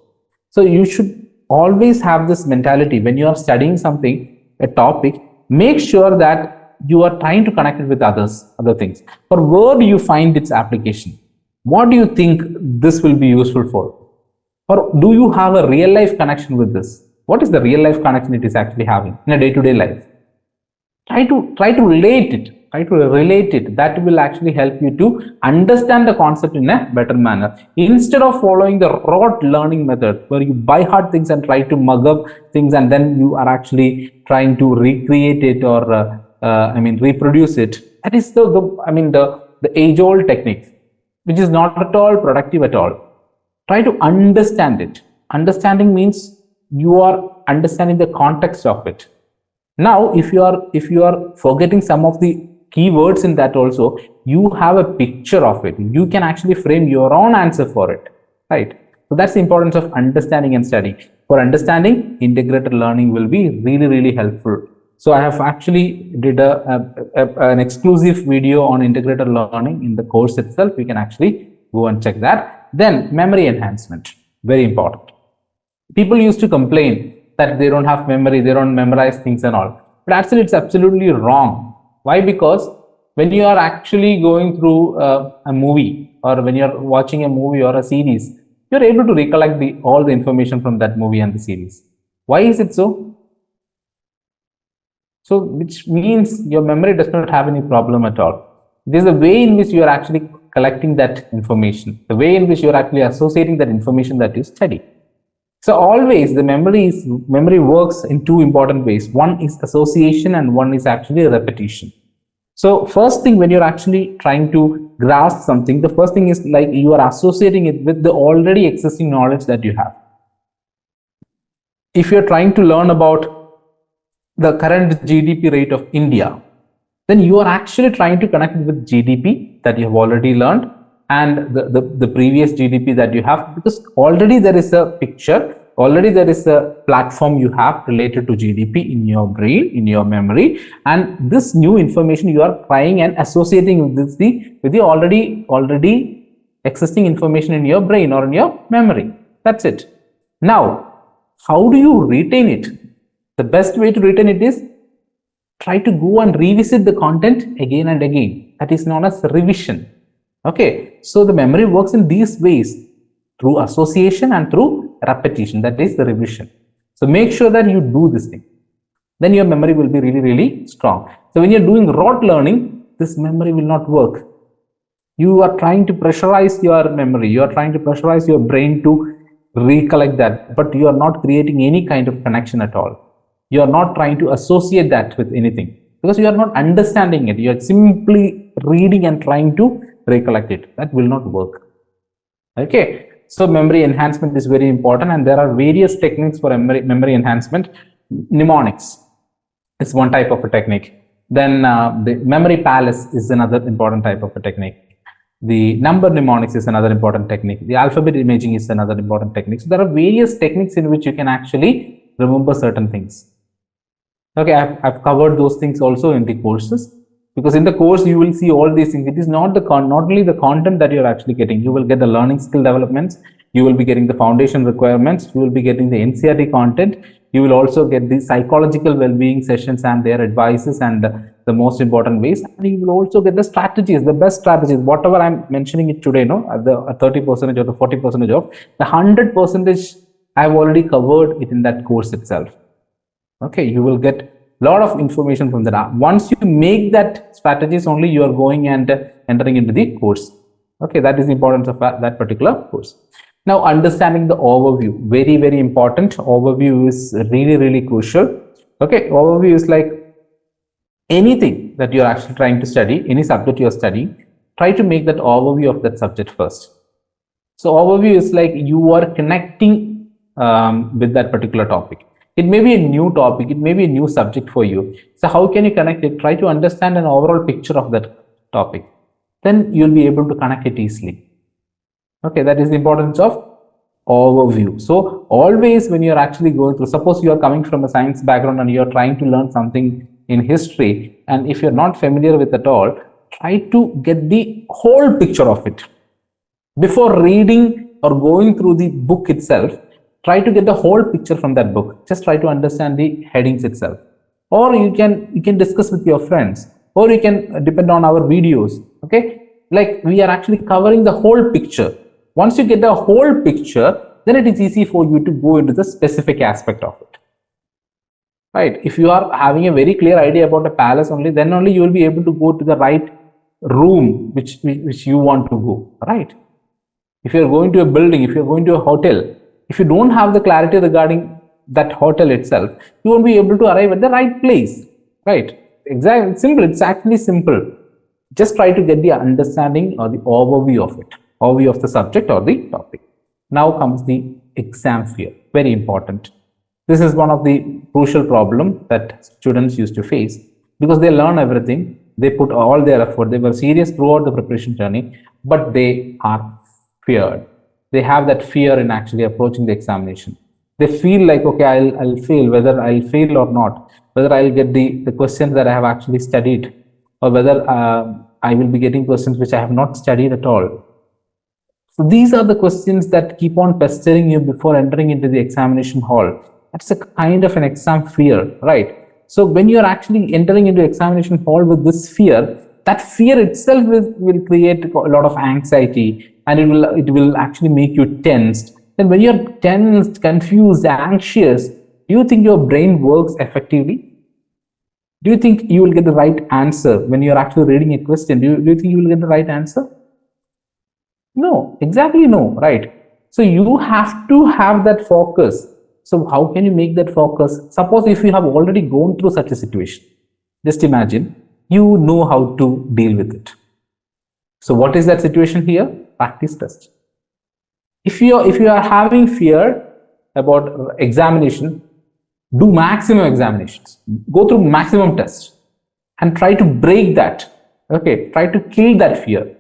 So, you should always have this mentality when you are studying something, a topic, make sure that you are trying to connect it with other things. For where do you find its application? What do you think this will be useful for? Or do you have a real life connection with this? What is the real life connection it is actually having in a day-to-day life? Try to relate it. Try to relate it. That will actually help you to understand the concept in a better manner. Instead of following the rote learning method where you buy hard things and try to mug up things, and then you are actually trying to recreate it or reproduce it. That is the age-old technique, which is not at all productive at all. Try to understand it. Understanding means you are understanding the context of it. Now, if you are forgetting some of the keywords in that also, you have a picture of it. You can actually frame your own answer for it, right? So that's the importance of understanding and studying. For understanding, integrated learning will be really helpful. So I have actually did an exclusive video on integrated learning in the course itself. You can actually go and check that. Then memory enhancement, very important. People used to complain that they don't have memory, they don't memorize things and all. But actually it's absolutely wrong. Why? Because when you are actually going through a movie, or when you're watching a movie or a series, you're able to recollect all the information from that movie and the series. Why is it so? So, which means your memory does not have any problem at all. This is the way in which you are actually collecting that information, the way in which you are actually associating that information that you study. So always the memory works in two important ways. One is association and one is actually repetition. So first thing, when you're actually trying to grasp something, the first thing is like you are associating it with the already existing knowledge that you have. If you're trying to learn about the current GDP rate of India, then you are actually trying to connect with GDP that you have already learned and the previous GDP that you have, because already there is a picture, already there is a platform you have related to GDP in your brain, in your memory, and this new information you are trying and associating with the already existing information in your brain or in your memory. That's it. Now, How do you retain it? The best way to retain it is try to go and revisit the content again and again. That is known as revision. Okay, so the memory works in these ways, through association and through repetition. That is the revision. So make sure that you do this thing. Then your memory will be really, really strong. So when you're doing rote learning, this memory will not work. You are trying to pressurize your memory. You are trying to pressurize your brain to recollect that, but you are not creating any kind of connection at all. You are not trying to associate that with anything because you are not understanding it. You are simply reading and trying to recollect it. That will not work. Okay. So memory enhancement is very important, and there are various techniques for memory enhancement. Mnemonics is one type of a technique. Then the memory palace is another important type of a technique. The number mnemonics is another important technique. The alphabet imaging is another important technique. So there are various techniques in which you can actually remember certain things. Okay, I've covered those things also in the courses, because in the course you will see all these things. It is not only the content that you're actually getting. You will get the learning skill developments. You will be getting the foundation requirements. You will be getting the NCERT content. You will also get the psychological well-being sessions and their advices and the most important ways. And you will also get the strategies, the best strategies, whatever I'm mentioning it today, no, the 30% or the 40% of the 100%, I've already covered it in that course itself. Okay, you will get a lot of information from that. Once you make that strategies, only you are going and entering into the course. Okay, that is the importance of that particular course. Now, understanding the overview, very, very important. Overview is really, really crucial. Okay, overview is like anything that you're actually trying to study, any subject you're studying, try to make that overview of that subject first. So overview is like you are connecting with that particular topic. It may be a new topic, it may be a new subject for you. So how can you connect it? Try to understand an overall picture of that topic. Then you'll be able to connect it easily. Okay, that is the importance of overview. So always when you're actually going through, suppose you are coming from a science background and you're trying to learn something in history, and if you're not familiar with it all, try to get the whole picture of it. Before reading or going through the book itself, try to get the whole picture from that book. Just try to understand the headings itself. Or you can discuss with your friends, or you can depend on our videos. Okay, like we are actually covering the whole picture. Once you get the whole picture, then it is easy for you to go into the specific aspect of it. Right? If you are having a very clear idea about a palace only, then only you will be able to go to the right room which you want to go. Right? If you are going to a building, if you are going to a hotel, if you don't have the clarity regarding that hotel itself, you won't be able to arrive at the right place. Right? Exactly. It's simple. It's actually simple. Just try to get the understanding or the overview of it, overview of the subject or the topic. Now comes the exam fear. Very important. This is one of the crucial problems that students used to face, because they learn everything. They put all their effort. They were serious throughout the preparation journey, but they are feared. They have that fear in actually approaching the examination. They feel like, okay, I'll fail, whether I'll fail or not, whether I'll get the questions that I have actually studied, or whether I will be getting questions which I have not studied at all. So these are the questions that keep on pestering you before entering into the examination hall. That's a kind of an exam fear, right? So when you're actually entering into examination hall with this fear, that fear itself will create a lot of anxiety, and it will actually make you tensed. Then when you're tensed, confused, anxious, do you think your brain works effectively? Do you think you will get the right answer when you're actually reading a question? Do you think you will get the right answer? No, exactly no, right? So you have to have that focus. So how can you make that focus? Suppose if you have already gone through such a situation, just imagine you know how to deal with it. So what is that situation here? Practice test. If you are having fear about examination, do maximum examinations, go through maximum tests and try to break that. Okay, try to kill that fear.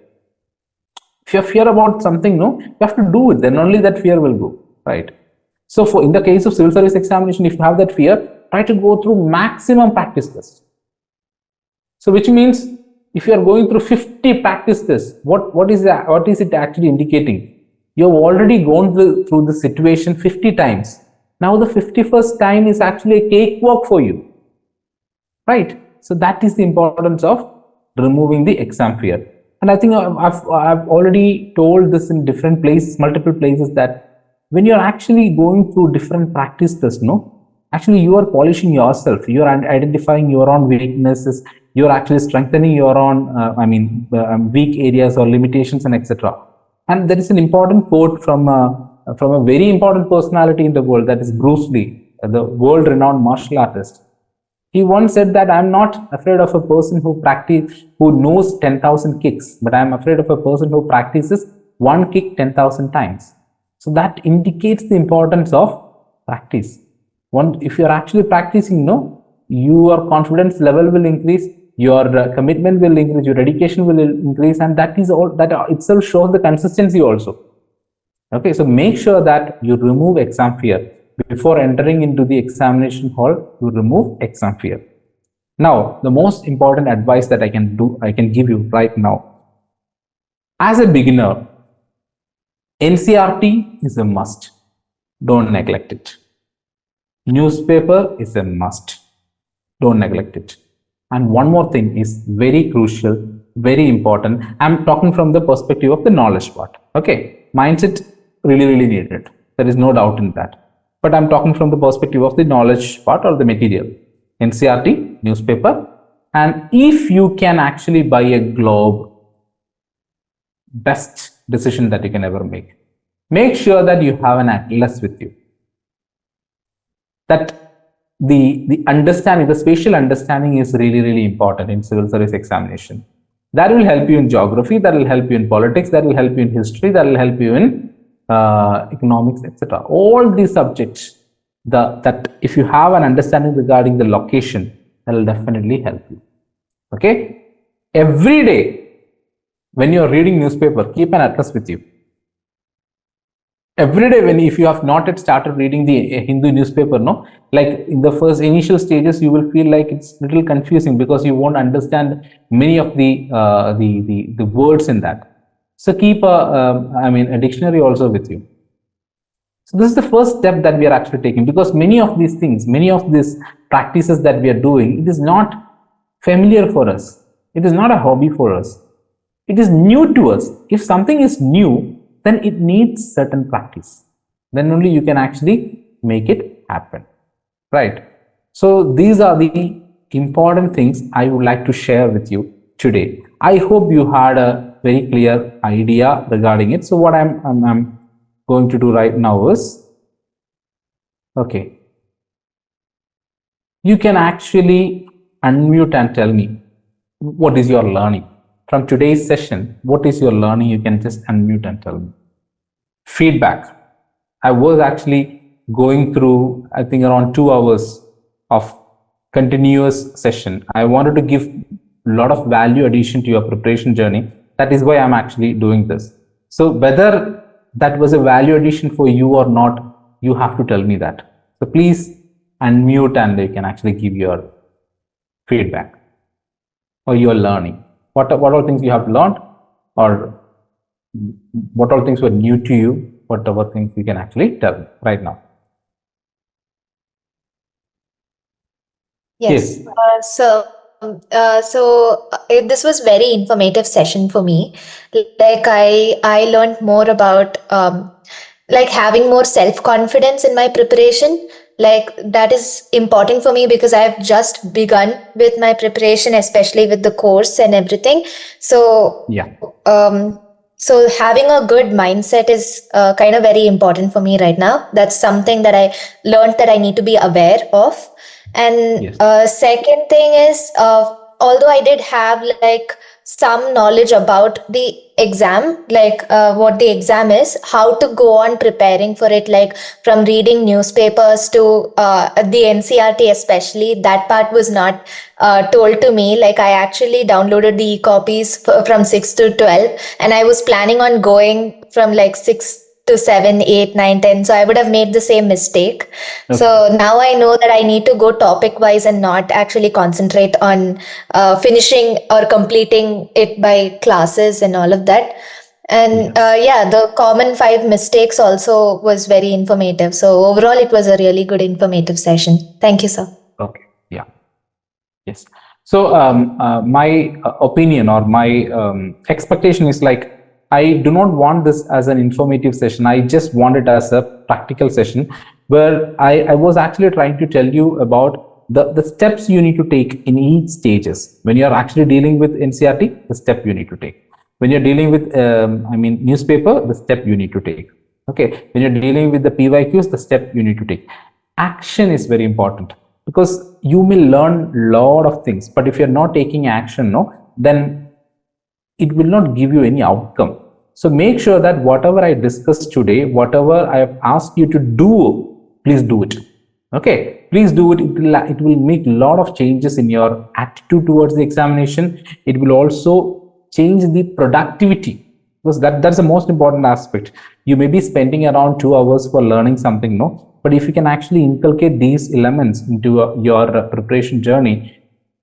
If you have fear about something, no, you have to do it, then only that fear will go, right? So in the case of civil service examination, if you have that fear, try to go through maximum practice tests. So which means if you are going through 50 practice tests, what is it actually indicating? You have already gone through the situation 50 times. Now the 51st time is actually a cakewalk for you, right? So that is the importance of removing the exam fear. And I think I've already told this in different places, multiple places, that when you're actually going through different practice tests, actually you are polishing yourself, you are identifying your own weaknesses, you're actually strengthening your own weak areas or limitations and etc. And there is an important quote from a very important personality in the world, that is Bruce Lee, the world renowned martial artist. He once said that I'm not afraid of a person who knows 10,000 kicks, but I'm afraid of a person who practices one kick 10,000 times. So that indicates the importance of practice. If you're actually practicing, your confidence level will increase, your commitment will increase, your dedication will increase, and that itself shows the consistency also. Okay, so make sure that you remove exam fear. Before entering into the examination hall, you remove exam fear. Now, the most important advice that I can give you right now. As a beginner, NCERT is a must. Don't neglect it. Newspaper is a must. Don't neglect it. And one more thing is very crucial, very important. I'm talking from the perspective of the knowledge part. Okay, mindset really needed. There is no doubt in that. But I'm talking from the perspective of the knowledge part or the material. NCERT, newspaper, and if you can actually buy a globe, best decision that you can ever make. Make sure that you have an atlas with you. That the understanding, the spatial understanding is really important in civil service examination. That will help you in geography, that will help you in politics, that will help you in history, that will help you in economics, etc. All these subjects, that if you have an understanding regarding the location, that will definitely help you. Okay, every day when you are reading newspaper, keep an atlas with you. Every day, if you have not yet started reading the Hindu newspaper, like in the first initial stages, you will feel like it's a little confusing because you won't understand many of the words in that. So keep a dictionary also with you. So this is the first step that we are actually taking, because many of these things, many of these practices that we are doing, it is not familiar for us. It is not a hobby for us. It is new to us. If something is new, then it needs certain practice. Then only you can actually make it happen, right? So these are the important things I would like to share with you today. I hope you had a very clear idea regarding it. So what I'm going to do right now is, okay, you can actually unmute and tell me what is your learning from today's session. What is your learning? You can just unmute and tell me. Feedback. I was actually going through, I think, around 2 hours of continuous session. I wanted to give a lot of value addition to your preparation journey. That is why I'm actually doing this. So whether that was a value addition for you or not, you have to tell me that. So please unmute and you can actually give your feedback or your learning. What all things you have learned, or what all things were new to you, whatever things you can actually tell right now. Yes. This was very informative session for me. Like I learned more about like having more self-confidence in my preparation. Like that is important for me because I've just begun with my preparation, especially with the course and everything. So yeah. So having a good mindset is kind of very important for me right now. That's something that I learned that I need to be aware of. And yes. Second thing is, although I did have like some knowledge about the exam, like what the exam is, how to go on preparing for it, like from reading newspapers to the NCERT especially, that part was not told to me. Like I actually downloaded the e-copies from 6 to 12, and I was planning on going from like 6 to 7, 8, 9, 10. So I would have made the same mistake. Okay. So now I know that I need to go topic wise and not actually concentrate on finishing or completing it by classes and all of that. And yeah, the common 5 mistakes also was very informative. So overall, it was a really good informative session. Thank you, sir. Okay. Yeah. Yes. So my opinion or my expectation is like, I do not want this as an informative session. I just want it as a practical session where I was actually trying to tell you about the steps you need to take in each stages. When you're actually dealing with NCERT, the step you need to take. When you're dealing with, newspaper, the step you need to take. Okay. When you're dealing with the PYQs, the step you need to take. Action is very important, because you may learn a lot of things, but if you're not taking action, then it will not give you any outcome. So make sure that whatever I discussed today, whatever I have asked you to do, please do it. Okay, please do it. It will make a lot of changes in your attitude towards the examination. It will also change the productivity, because that's the most important aspect. You may be spending around 2 hours for learning something, but if you can actually inculcate these elements into your preparation journey,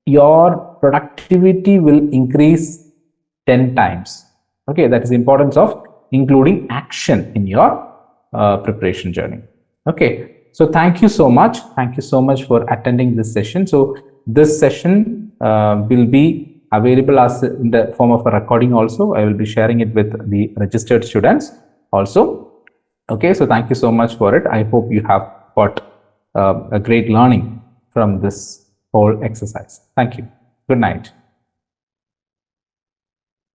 your productivity will increase 10 times. Okay, that is the importance of including action in your preparation journey. Okay, so thank you so much. Thank you so much for attending this session. So this session will be available as in the form of a recording also. I will be sharing it with the registered students also. Okay, so thank you so much for it. I hope you have got a great learning from this whole exercise. Thank you. Good night.